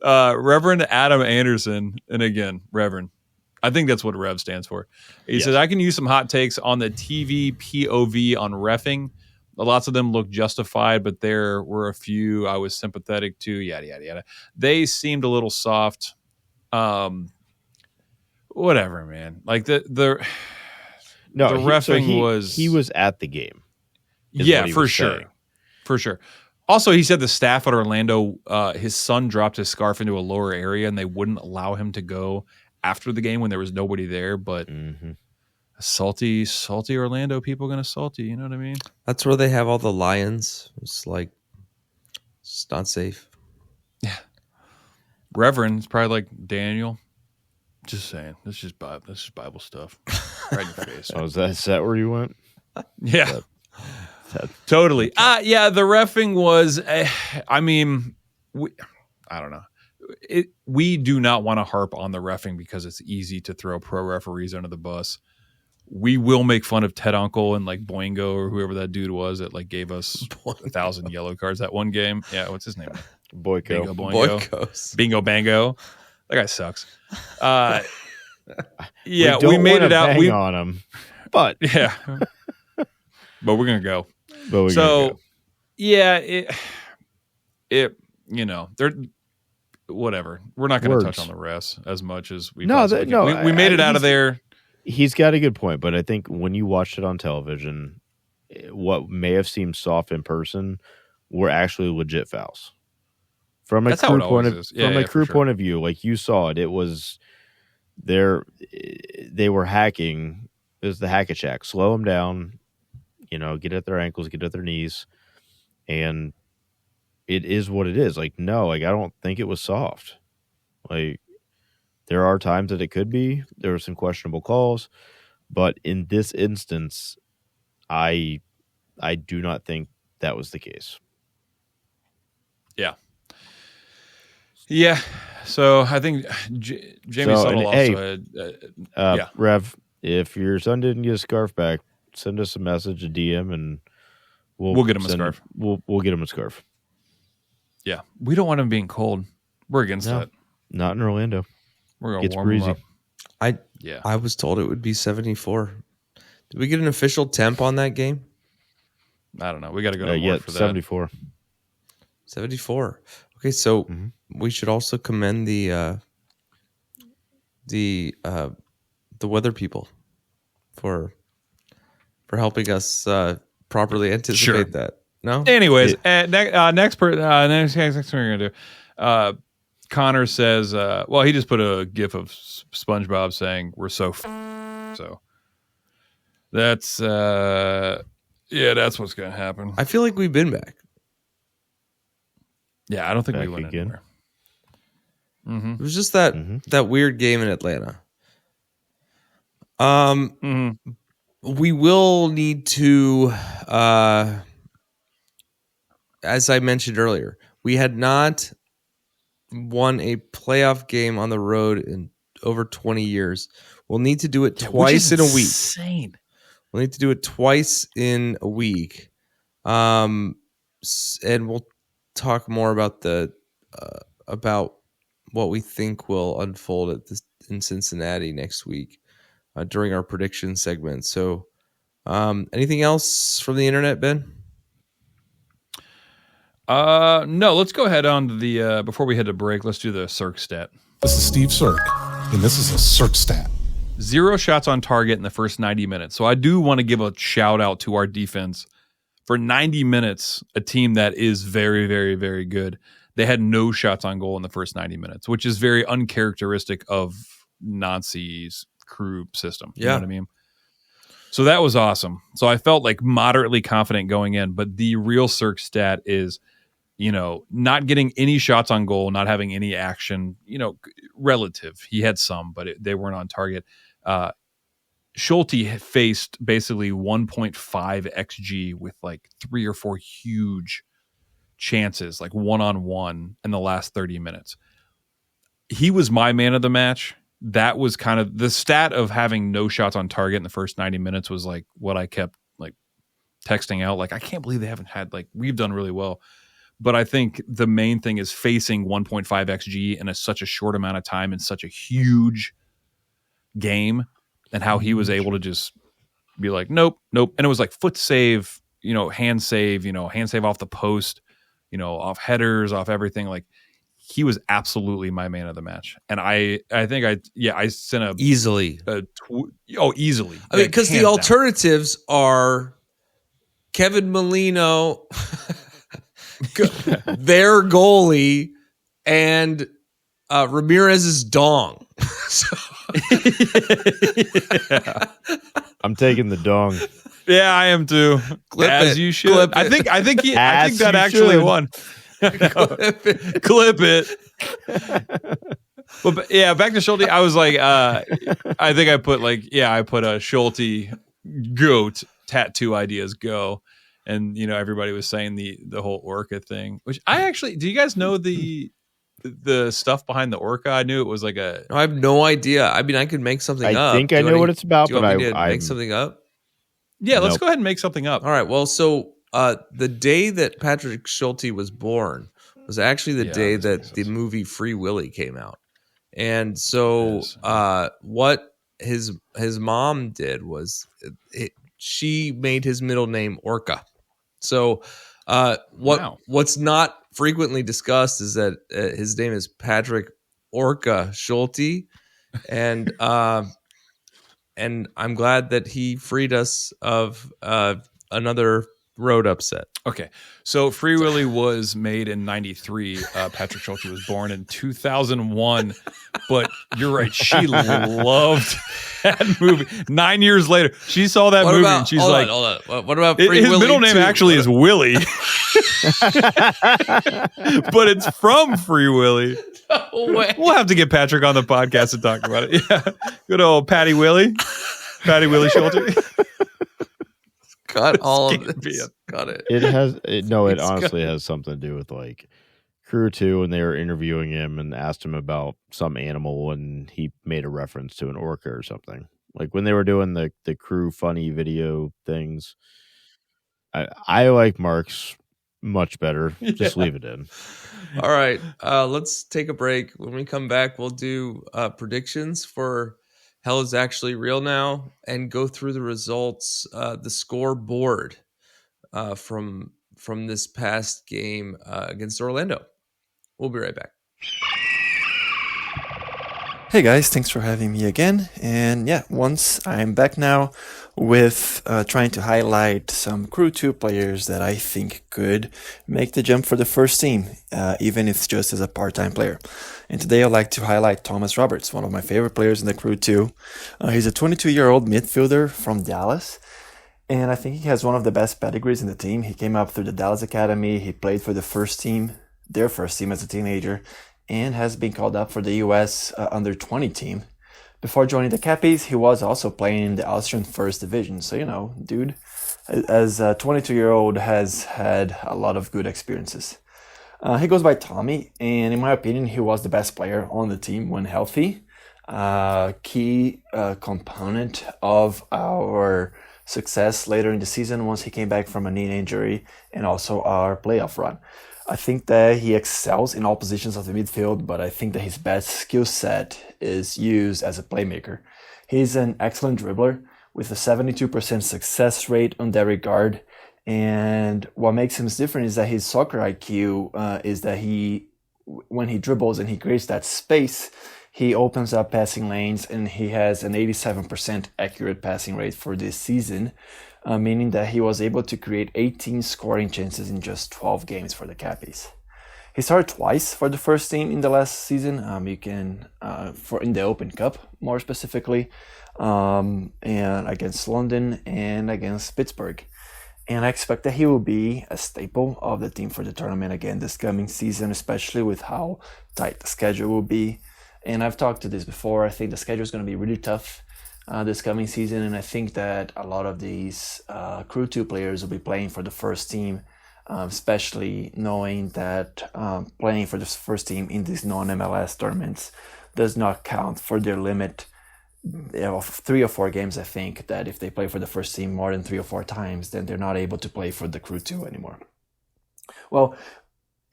Reverend Adam Anderson, and again, Reverend, I think that's what Rev stands for. He says, I can use some hot takes on the TV POV on reffing. Lots of them look justified, but there were a few I was sympathetic to, yada, yada, yada. They seemed a little soft. Whatever, man. Like the refing he was at the game. Yeah, for sure. For sure. Also, he said the staff at Orlando, his son dropped his scarf into a lower area and they wouldn't allow him to go after the game when there was nobody there. But salty Orlando people going to salty. You know what I mean? That's where they have all the lions. It's like, it's not safe. Yeah. Reverend is probably like Daniel. Just saying. This is Bible stuff. Right in your face. Oh, is that where you went? Yeah. Totally. Yeah, the reffing was, I mean, I don't know. We do not want to harp on the reffing because it's easy to throw pro referees under the bus. We will make fun of Ted Uncle and like Boingo or whoever that dude was that like gave us 1,000 yellow cards that one game. Yeah, what's his name? Boyko. Bingo Boingo. Boykos. Bingo Bango. That guy sucks. Yeah, we made it out. We on him, but yeah, but we're gonna go. Gonna yeah, it they're whatever. We're not gonna touch on the refs as much as we possibly can. We made it out of there. He's got a good point, but I think when you watched it on television, what may have seemed soft in person were actually legit fouls. From a crew point of view, like you saw it, it was they were hacking. It was the hack a check. Slow them down, get at their ankles, get at their knees, and it is what it is. Like, no, like I don't think it was soft. Like there are times that it could be. There were some questionable calls, but in this instance, I do not think that was the case. Yeah. Yeah. So I think Jamie Suttle also had. Rev, if your son didn't get a scarf back, send us a message, a DM, and we'll get him a scarf. We'll get him a scarf. Yeah. We don't want him being cold. We're against that. Not in Orlando. We're going to warm breezy. him up. I was told it would be 74. Did we get an official temp on that game? I don't know. We got to go to work for that. 74. 74. Okay, so we should also commend the weather people for helping us properly anticipate that. No. Anyways, next thing we're gonna do. Connor says, well, he just put a gif of SpongeBob saying we're so so. That's that's what's gonna happen. I feel like we've been back. Yeah, I don't think back we went again. anywhere. Mm-hmm. It was just that weird game in Atlanta. We will need to, as I mentioned earlier, we had not won a playoff game on the road in over 20 years. We'll need to do it twice in a week. Insane. We'll need to do it twice in a week. And we'll talk more about about what we think will unfold in Cincinnati next week during our prediction segment. So, anything else from the internet, Ben? No. Let's go ahead on to the before we head to break. Let's do the Cirque stat. This is Steve Cirque, and this is a Cirque stat. 0 shots on target in the first 90 minutes. So I do want to give a shout out to our defense. For 90 minutes, a team that is very, very, very good. They had no shots on goal in the first 90 minutes, which is very uncharacteristic of Nancy's crew system. You know what I mean? So that was awesome. So I felt like moderately confident going in, but the real Cirque stat is, not getting any shots on goal, not having any action, relative. He had some, but they weren't on target. Schulte faced basically 1.5 XG with like 3 or 4 huge chances, like one-on-one in the last 30 minutes. He was my man of the match. That was kind of the stat of having no shots on target in the first 90 minutes was like what I kept like texting out. Like, I can't believe they haven't had, like, we've done really well. But I think the main thing is facing 1.5 XG in such a short amount of time in such a huge game. And how he was able to just be like, nope. And it was like foot save, hand save off the post, off headers, off everything. Like, he was absolutely my man of the match. And I think I sent a easily. Easily. I mean, because the alternatives are Kevin Molino, their goalie, and Ramirez's dong. I'm taking the dong. Yeah, I am too. You should. I think that actually won. Clip it. But yeah, back to Schulte. I was like, I think I put a Schulte goat tattoo ideas go. And everybody was saying the whole orca thing, which I actually, do you guys know the stuff behind the orca? I knew it was like I have no idea. I mean, I could make something up. I think I know what it's about, do you but want me to I make something up? Yeah, let's Nope. go ahead and make something up. All right. Well, so the day that Patrick Schulte was born was actually the day that the movie Free Willy came out. And so what his mom did was she made his middle name Orca. So what's not frequently discussed is that his name is Patrick Orca Schulte, and I'm glad that he freed us of another road upset. Okay, so Free Willy was made in '93. Patrick Schulte was born in 2001. But you're right, she loved that movie. 9 years later, she saw that movie and she's like, hold on. What about Free his Willy middle name 2? actually is Willie, but it's from Free Willy. No way. We'll have to get Patrick on the podcast to talk about it. Yeah, good old Patty Willie Schulte. Cut all of this. Cut it. It honestly has something to do with like Crew 2, and they were interviewing him and asked him about some animal, and he made a reference to an orca or something. Like when they were doing the Crew funny video things. I like Mark's much better. Just leave it in. All right. Let's take a break. When we come back, we'll do predictions for Hell is Actually Real Now and go through the results, the scoreboard from this past game against Orlando. We'll be right back. Hey guys, thanks for having me again. And yeah, once I'm back now with trying to highlight some Crew 2 players that I think could make the jump for the first team, even if it's just as a part-time player. And today I'd like to highlight Thomas Roberts, one of my favorite players in the Crew 2. He's a 22-year-old midfielder from Dallas. And I think he has one of the best pedigrees in the team. He came up through the Dallas Academy. He played for their first team as a teenager, and has been called up for the U.S. under-20 team. Before joining the Cappies, he was also playing in the Austrian First Division. So, dude, as a 22-year-old, has had a lot of good experiences. He goes by Tommy, and in my opinion, he was the best player on the team when healthy. Key component of our success later in the season once he came back from a knee injury, and also our playoff run. I think that he excels in all positions of the midfield, but I think that his best skill set is used as a playmaker. He's an excellent dribbler with a 72% success rate on that regard. And what makes him different is that his soccer IQ is that when he dribbles and he creates that space, he opens up passing lanes, and he has an 87% accurate passing rate for this season. Meaning that he was able to create 18 scoring chances in just 12 games for the Cappies. He started twice for the first team in the last season. In the Open Cup, more specifically, and against London and against Pittsburgh. And I expect that he will be a staple of the team for the tournament again this coming season, especially with how tight the schedule will be. And I've talked to this before. I think the schedule is going to be really tough this coming season, and I think that a lot of these Crew 2 players will be playing for the first team, especially knowing that playing for the first team in these non-MLS tournaments does not count for their limit of 3 or 4 games. I think that if they play for the first team more than 3 or 4 times, then they're not able to play for the Crew 2 anymore. Well,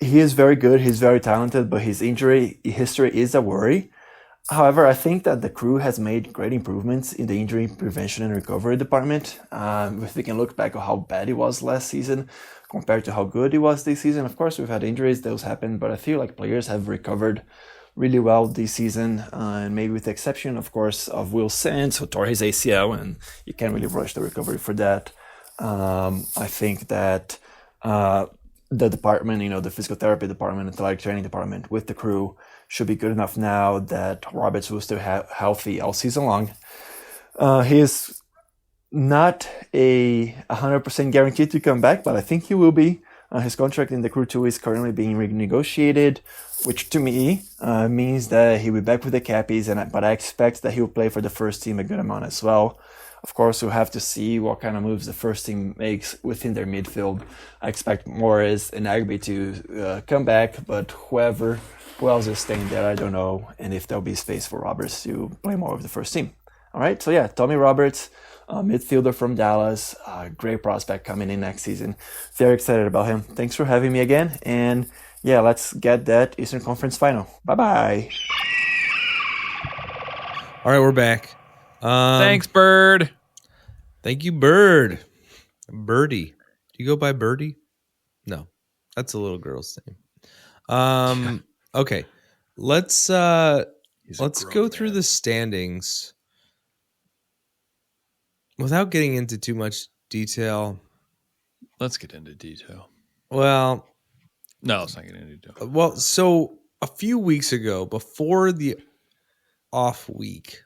he is very good, he's very talented, but his injury history is a worry. However, I think that the Crew has made great improvements in the injury prevention and recovery department. If we can look back at how bad it was last season compared to how good it was this season. Of course, we've had injuries, those happen, but I feel like players have recovered really well this season, and maybe with the exception, of course, of Will Sands, who tore his ACL, and you can't really rush the recovery for that. I think that the department, the physical therapy department, athletic training department with the Crew should be good enough now that Roberts will still have healthy all season long. He is not 100% guaranteed to come back, but I think he will be. His contract in the Crew 2 is currently being renegotiated, which to me means that he'll be back with the Cappies, but I expect that he'll play for the first team a good amount as well. Of course, we'll have to see what kind of moves the first team makes within their midfield. I expect Morris and Agby to come back, but who else is staying there, I don't know, and if there'll be space for Roberts to play more with the first team. All right, so yeah, Tommy Roberts, midfielder from Dallas, great prospect coming in next season. Very excited about him. Thanks for having me again, and yeah, let's get that Eastern Conference final. Bye-bye. All right, we're back. Thanks, Bird. Thank you, Bird. Birdie. Do you go by Birdie? No, that's a little girl's name. Okay, let's go through the standings without getting into too much detail. Let's get into detail. Well, no, let's not get into detail. Well, so a few weeks ago, before the off week,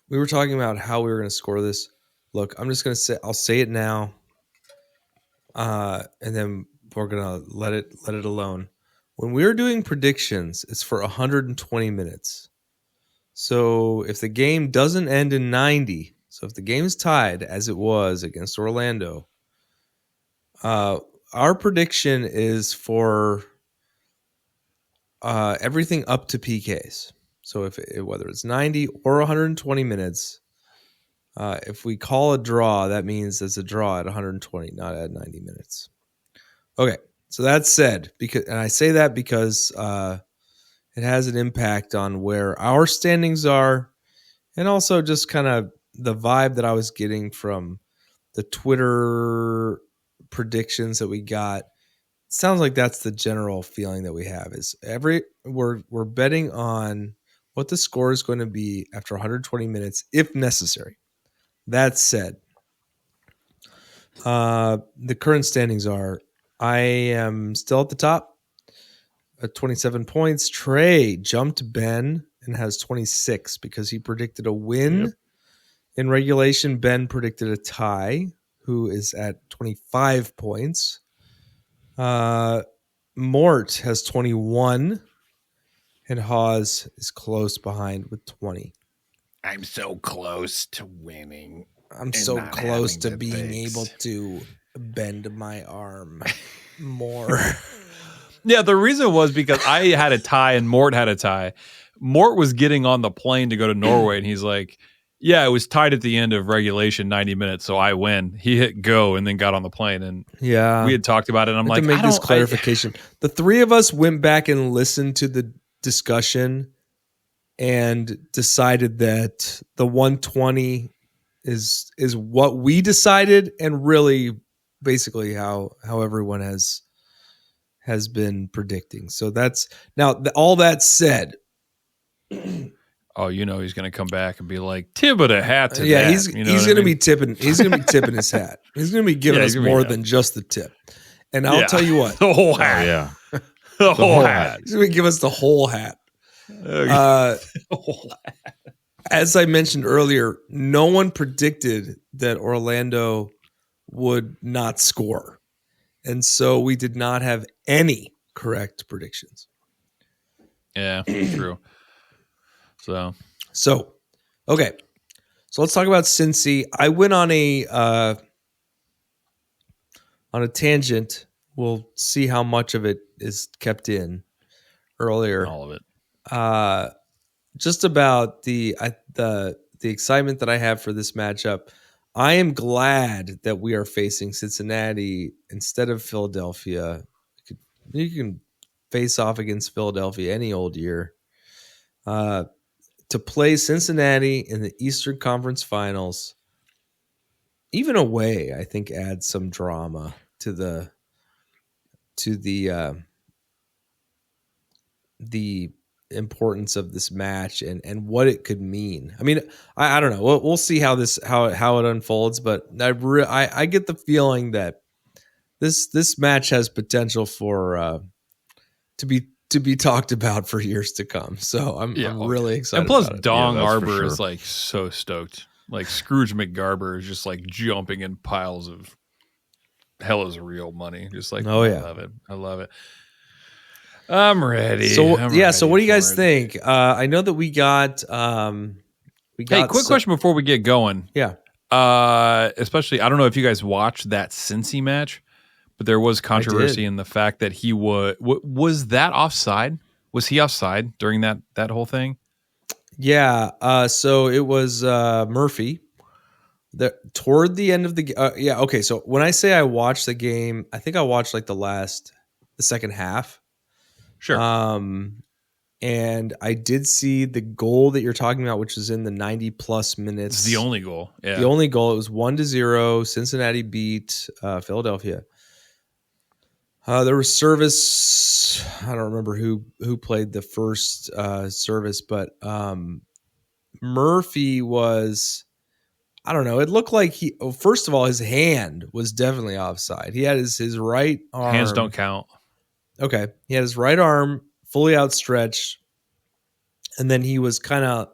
we were talking about how we were going to score this. Look, I'm just going to say, I'll say it now, and then we're going to let it alone. When we're doing predictions, it's for 120 minutes. So if the game doesn't end in 90, so if the game is tied as it was against Orlando, our prediction is for everything up to PKs. So whether it's 90 or 120 minutes, if we call a draw, that means it's a draw at 120, not at 90 minutes. Okay. So that said, and I say that because it has an impact on where our standings are, and also just kind of the vibe that I was getting from the Twitter predictions that we got. Sounds like that's the general feeling that we have. Is we're betting on what the score is going to be after 120 minutes, if necessary. That said, the current standings are. I am still at the top at 27 points. Trey jumped Ben and has 26 because he predicted a win in regulation. Ben predicted a tie, who is at 25 points. Mort has 21, and Hawes is close behind with 20. I'm so close to winning. I'm so close to being able to bend my arm more. Yeah, the reason was because I had a tie and Mort had a tie. Mort was getting on the plane to go to Norway, and he's like, yeah, it was tied at the end of regulation 90 minutes, so I win. He hit go and then got on the plane, and we had talked about it, and I'm like, to make this clarification. The three of us went back and listened to the discussion and decided that the 120 is what we decided, and really basically how everyone has been predicting. So that's now all that said. Oh, he's going to come back and be like, tip of the hat to yeah, that. he's going to be tipping. He's going to be tipping his hat. He's going to be giving us more than just the tip. And I'll tell you what, the whole hat. Oh, yeah, the whole hat. He's going to give us the whole hat. As I mentioned earlier, no one predicted that Orlando would not score. And so we did not have any correct predictions. Yeah, true. So, okay. So let's talk about Cinci. I went on a tangent. We'll see how much of it is kept in earlier. All of it. Just about the excitement that I have for this matchup. I am glad that we are facing Cincinnati instead of Philadelphia. You can face off against Philadelphia any old year. To play Cincinnati in the Eastern Conference Finals, even away, I think adds some drama to the importance of this match and what it could mean. I mean, I don't know. We'll see how it unfolds, but I get the feeling that this match has potential for to be talked about for years to come. So I'm really excited. And plus, about it. Dong Arbor sure. is like so stoked. Like Scrooge McGarber is just like jumping in piles of hell is real money. Just like, Oh, yeah. I love it. I love it. I'm ready. So I'm so what do you ready guys for it. think? I know that we got Hey, quick question before we get going. Yeah. Especially, I don't know if you guys watched that Cinci match, but there was controversy in the fact that he was that offside? Was he offside during that whole thing? Yeah. So it was Murphy. Toward the end of the okay. So when I say I watched the game, I think I watched like the second half. Sure. And I did see the goal that you're talking about, which is in the 90 plus minutes. It's the only goal. Yeah. The only goal. It was 1-0. Cincinnati beat Philadelphia. There was service. I don't remember who played the first service, but Murphy was. I don't know. It looked like first of all, his hand was definitely offside. He had his right arm. Hands don't count. Okay. He had his right arm fully outstretched. And then he was kind of,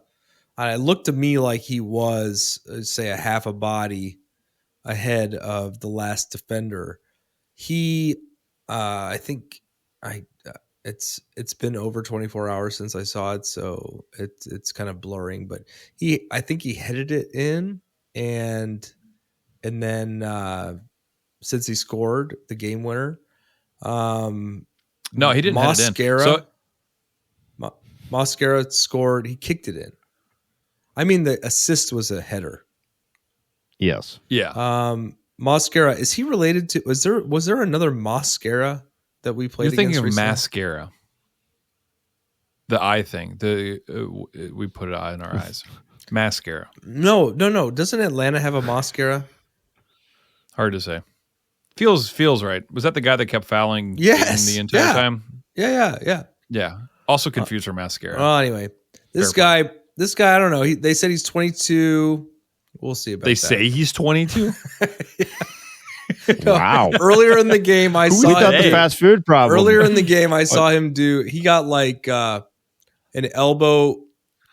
it looked to me like he was, say, a half a body ahead of the last defender. He, I think it's been over 24 hours since I saw it. So it's kind of blurring, but I think he headed it in. And then since he scored the game winner, no, he didn't head it in. So Mosquera scored. He kicked it in. I mean, the assist was a header. Yes. Yeah. Mosquera, is he related to? Was there another Mosquera that we played? You're thinking against of recently? mascara. The eye thing. We put an eye in our eyes. Mascara. No. Doesn't Atlanta have a Mosquera? Hard to say. Feels right. Was that the guy that kept fouling the entire time? Yeah. Also confused for mascara. Well, anyway, this guy, I don't know. They said he's 22. We'll see about that. They say he's 22? Wow. Earlier in the game, I saw got the fast food problem. Earlier in the game, I saw him he got like an elbow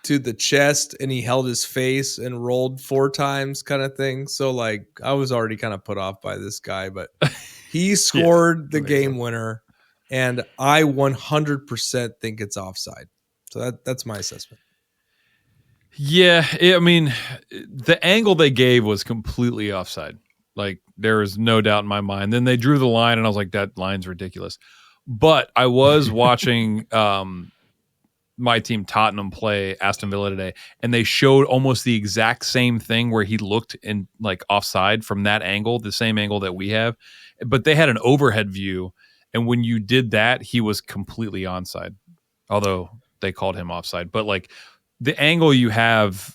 to the chest and he held his face and rolled 4 times kind of thing. So like I was already kind of put off by this guy, but he scored the game winner and I 100% think it's offside. So that's my assessment. Yeah. I mean, the angle they gave was completely offside. Like there is no doubt in my mind. Then they drew the line and I was like, that line's ridiculous. But I was watching my team Tottenham play Aston Villa today, and they showed almost the exact same thing where he looked in like offside from that angle, the same angle that we have, but they had an overhead view, and when you did that, he was completely onside, although they called him offside. But like the angle you have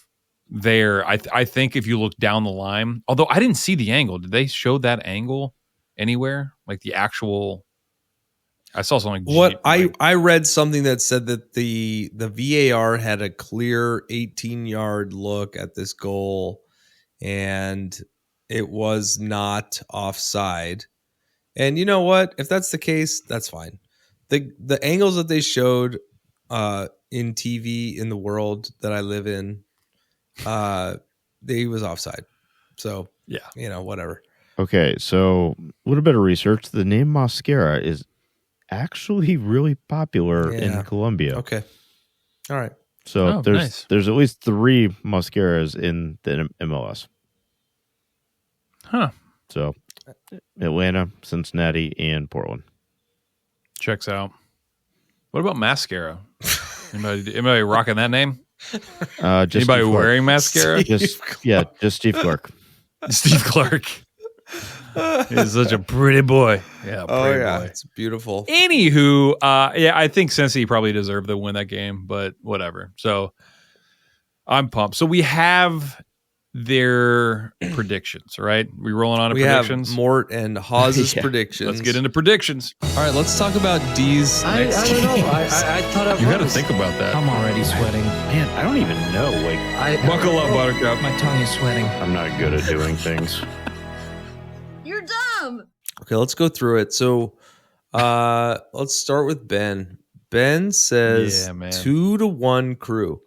there, I think if you look down the line, although I didn't see the angle, did they show that angle anywhere? Like the actual. I saw something. I read something that said that the VAR had a clear 18-yard look at this goal, and it was not offside. And you know what? If that's the case, that's fine. The angles that they showed in TV in the world that I live in, they was offside. So yeah, whatever. Okay, so a little bit of research. The name Mosquera is actually really popular in Colombia. Okay. All right. So there's at least 3 Mosqueras in the MLS. Huh. So Atlanta, Cincinnati, and Portland. Checks out. What about mascara? Anybody rocking that name? Just anybody Steve wearing Clark. mascara? Just Steve Clark. Steve Clark. He's such a pretty boy. Yeah, pretty boy. It's beautiful. Anywho, I think Cincy probably deserved to win that game, but whatever. So I'm pumped. So we have their predictions, right? We rolling on to predictions? We have Mort and Hawes's predictions. Let's get into predictions. All right, let's talk about D's next I don't know. I thought I You got to think about that. I'm already sweating. Man, I don't even know. Like, buckle up, Buttercup. My tongue is sweating. I'm not good at doing things. You're dumb. Okay, let's go through it. So let's start with Ben. Ben says 2-1 crew.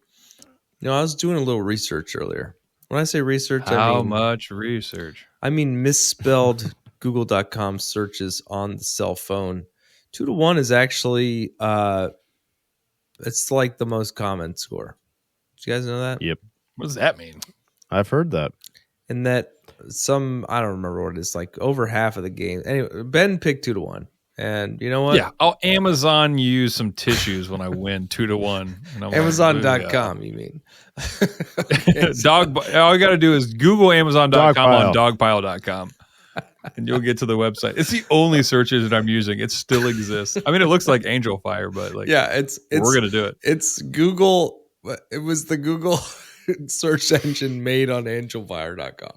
You know, I was doing a little research earlier. When I say research, How much research? I mean misspelled Google.com searches on the cell phone. 2-1 is actually it's like the most common score. Did you guys know that? Yep. What does that mean? I've heard that. And that I don't remember what it is, like over half of the game. Anyway, Ben picked 2-1. And you know what? Yeah, I'll Amazon use some tissues when I win 2-1. Amazon.com, you mean? Dog. All you got to do is Google Amazon.com on dogpile.com, and you'll get to the website. It's the only search engine I'm using. It still exists. I mean, it looks like Angel Fire, but like, yeah, it's we're gonna do it. It's Google. It was the Google search engine made on angelfire.com.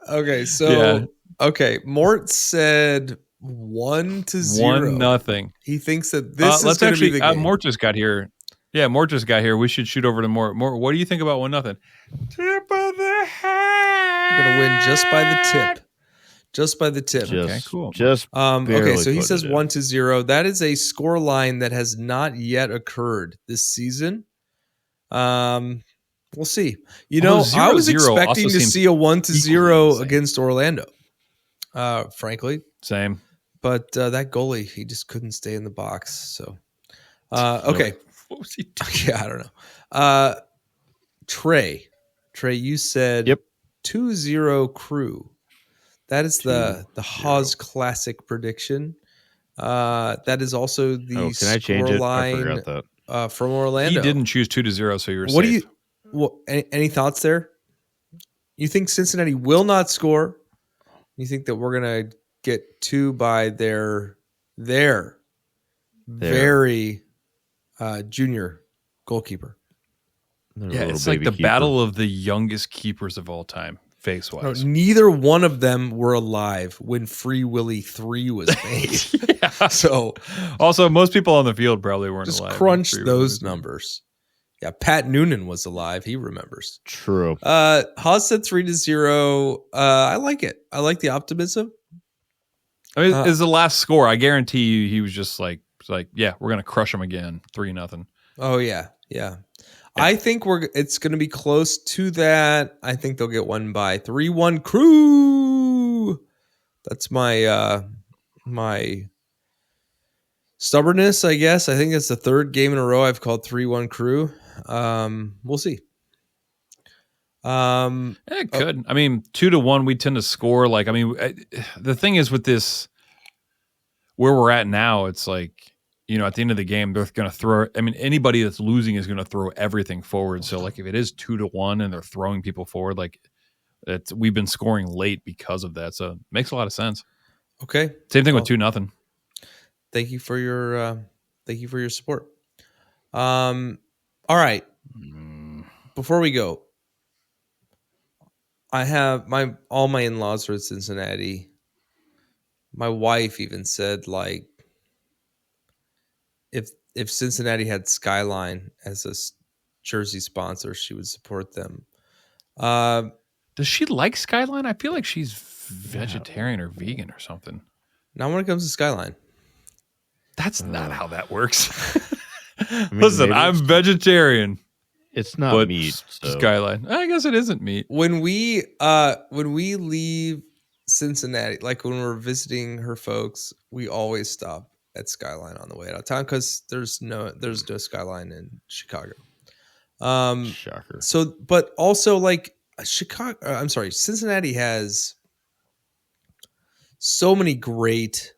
Okay, so okay, Mort said 1-0. 1-0. He thinks that this is let's going to actually. be the game. Mort just got here. Yeah, Mort just got here. We should shoot over to Mort. Mort, what do you think about 1-0? Tip of the hat. You're going to win just by the tip. Just by the tip. Okay, cool. Just okay, so he says 1-0. That is a score line that has not yet occurred this season. We'll see. You know, I was expecting to see a 1-0 against Orlando. Frankly, same. But that goalie, he just couldn't stay in the box. So, okay. What was he doing? Yeah, I don't know. Trey, you said 2-0 Crew. That is the Haas Classic prediction. That is also the can I change it? I line forgot that. from Orlando. He didn't choose 2-0, so you're what safe. do you? Any thoughts there? You think Cincinnati will not score? You think that we're gonna get 2 by their very junior goalkeeper? Yeah, it's like the battle of the youngest keepers of all time, face-wise. No, neither one of them were alive when Free Willy 3 was made. Yeah. So, also, most people on the field probably weren't just alive. Just crunch those numbers. Yeah, Pat Noonan was alive. He remembers. True. Haas said 3-0. I like it. I like the optimism. I mean, it's the last score. I guarantee you he was just like, yeah, we're going to crush them again. 3-0. Oh, yeah. I think it's going to be close to that. I think they'll get one by 3-1 Crew. That's my my stubbornness, I guess. I think it's the third game in a row I've called 3-1 Crew. We'll see. It could. I mean, 2-1, we tend to score. Like, I mean, the thing is with this, where we're at now, it's like, you know, at the end of the game, they're going to throw. I mean, anybody that's losing is going to throw everything forward. So, like, if it is 2-1 and they're throwing people forward, like, we've been scoring late because of that. So, it makes a lot of sense. Okay. Same thing with 2-0. Thank you for your support. All right. Before we go, I have all my in-laws are in Cincinnati. My wife even said, like, if Cincinnati had Skyline as a jersey sponsor, she would support them. Does she like Skyline? I feel like she's vegetarian or vegan or something. Not when it comes to Skyline. That's not how that works. I mean, Listen, I'm vegetarian. It's not meat. So. Skyline. I guess it isn't meat. When we leave Cincinnati, like when we're visiting her folks, we always stop at Skyline on the way out of town because there's no Skyline in Chicago. Shocker. So, but also like Cincinnati has so many great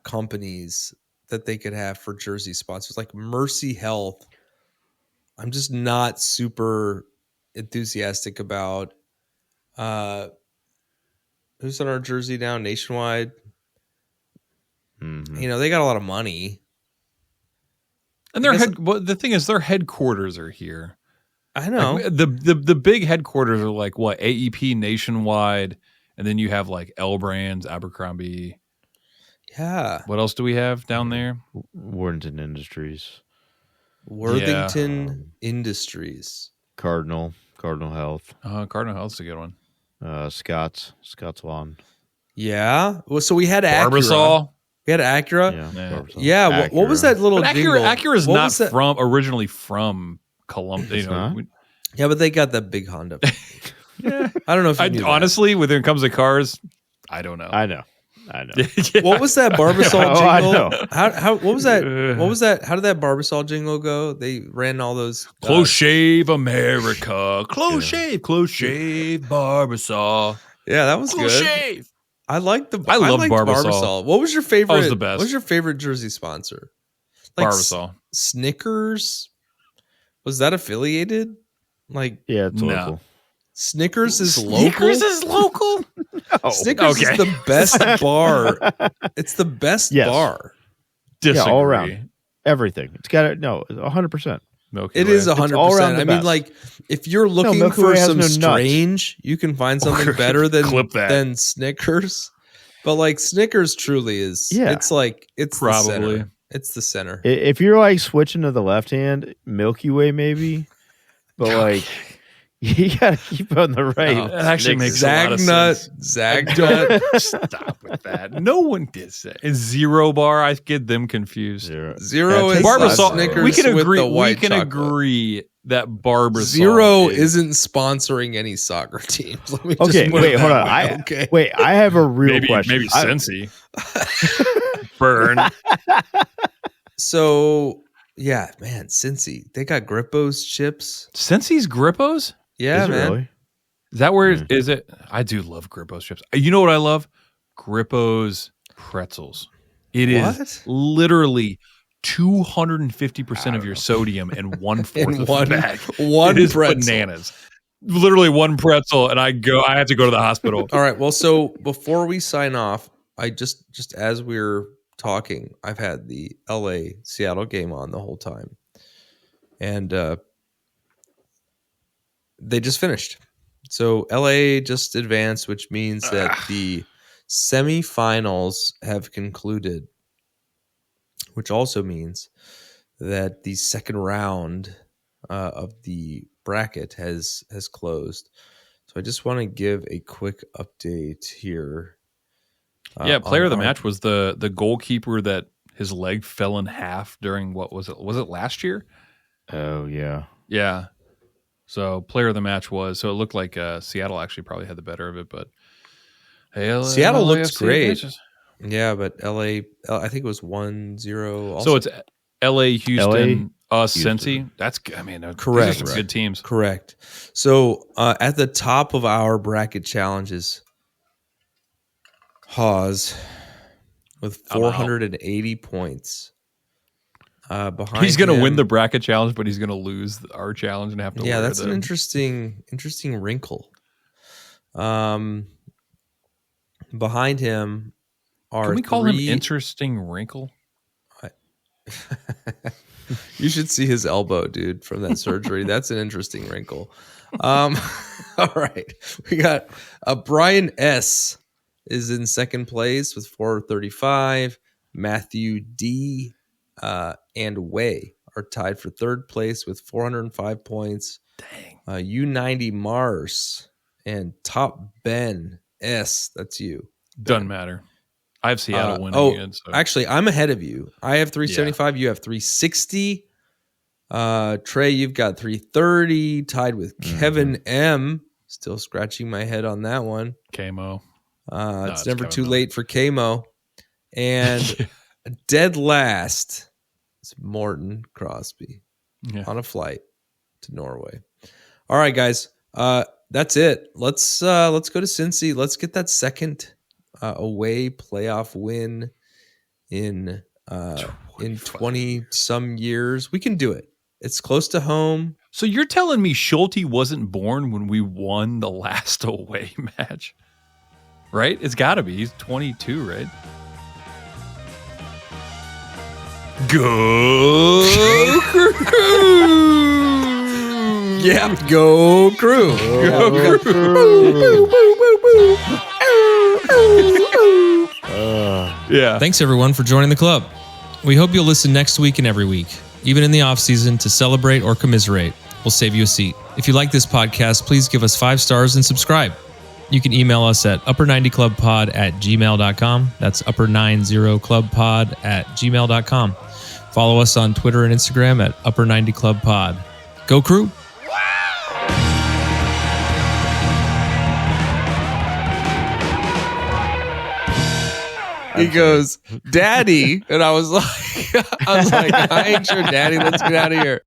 companies that they could have for jersey sponsors, like Mercy Health. I'm just not super enthusiastic about who's on our jersey now, Nationwide. Mm-hmm. You know, they got a lot of money. And the thing is, their headquarters are here. I know. Like, the big headquarters are like what? AEP, Nationwide, and then you have like L Brands, Abercrombie. Yeah. What else do we have down there? Worthington Industries. Industries. Cardinal Health. Cardinal Health's a good one. Scott's Lawn. Yeah. Well, so we had Barbasol. We had Acura. Yeah. What was that little jingle? Acura's not originally from Columbia. You know, yeah, but they got that big Honda. Yeah. I don't know if honestly, when it comes to cars, I don't know. I know. Yeah. What was that Barbasol I jingle? know. What was that? What was that? How did that Barbasol jingle go? They ran all those Close shave America. Close shave Barbasol. Yeah, that was Close good. shave. I liked loved Barbasol. What was your favorite? That was the best. What was your favorite jersey sponsor? Barbasol. Snickers. Was that affiliated? Like, Yeah, it's No. local. Snickers is local. Snickers is local. No. Snickers is the best bar. It's the best Yes. bar. Disagree. Yeah, all around. Everything. It's got it. No, 100%. Milky It Way. is all 100%. around the I mean, best. like, if you're looking Milky for Way has some no nuts. strange, you can find something better Clip that. than Snickers. But like Snickers truly is. Yeah. It's like it's Probably. the center. It's the center. If you're like switching to the left hand, Milky Way maybe, but like you gotta keep on the right. No, That actually makes a lot of Zagnut. sense. Zagnut. Stop with that. No one did say. And Zero Bar, I get them confused. Zero is Barbasol. Snickers We can with agree. the white We can chocolate. agree that Barbasol. Zero is isn't sponsoring any soccer teams. Let me Okay, just put wait, it hold that on. way, okay. Wait, I have a real question. Maybe Cinci. Burn. So yeah, man, Cincy. They got Grippo's chips. Cinci's Grippos? Yeah, Is it man. really? Is that where is it? I do love Grippo's chips. You know what I love? Grippo's pretzels. It is What? literally 250% of your sodium and 1/4 In of one- the bag. one It is pretzel. bananas. Literally one pretzel, and I had to go to the hospital. All right. Well, so before we sign off, I just as we're talking, I've had the LA Seattle game on the whole time. And they just finished. So LA just advanced, which means that the semifinals have concluded, which also means that the second round of the bracket has closed. So I just want to give a quick update here. Yeah, player of the on match was the goalkeeper that his leg fell in half during what was it? Was it last year? Oh yeah. Yeah. So player of the match was so it looked like Seattle actually probably had the better of it, but hey, Seattle looks LAFC great. matches. Yeah, but LA, I think it was 1-0. Also. So it's LA, Houston, us, Houston. Cincy. That's I mean, Correct. These are some good teams. Correct. So at the top of our bracket challenges, Hawes with 480 points. Behind He's going to win him- the bracket challenge, but he's going to lose our challenge and have to. Yeah, wear that's an the- interesting wrinkle. Behind him are Can we call three... him interesting wrinkle? You should see his elbow, dude, from that surgery. That's an interesting wrinkle. All right. We got Brian S. is in second place with 435. Matthew D. And Way are tied for third place with 405 points. Dang. U90 Mars and Top Ben S. That's you. Doesn't matter. I have Seattle winning again. So. Actually, I'm ahead of you. I have 375. You have 360. Trey, you've got 330. Tied with Kevin M. Still scratching my head on that one. Kamo. It's never too late for Kamo. And dead last is Morton Crosby on a flight to Norway. All right, guys. That's it. Let's go to Cincy. Let's get that second away playoff win in 20 some years. We can do it. It's close to home. So you're telling me Schulte wasn't born when we won the last away match? Right? It's got to be. He's 22, right? Go Crew! Yeah, go Crew. Go Yeah. Thanks everyone for joining the club. We hope you'll listen next week and every week, even in the off season, to celebrate or commiserate. We'll save you a seat. If you like this podcast, please give us 5 stars and subscribe. You can email us at upper90clubpod@gmail.com. That's upper90clubpod@gmail.com. Follow us on Twitter and Instagram at upper90clubpod. Go Crew! He goes, "Daddy," and I was like, I ain't sure, Daddy. Let's get out of here.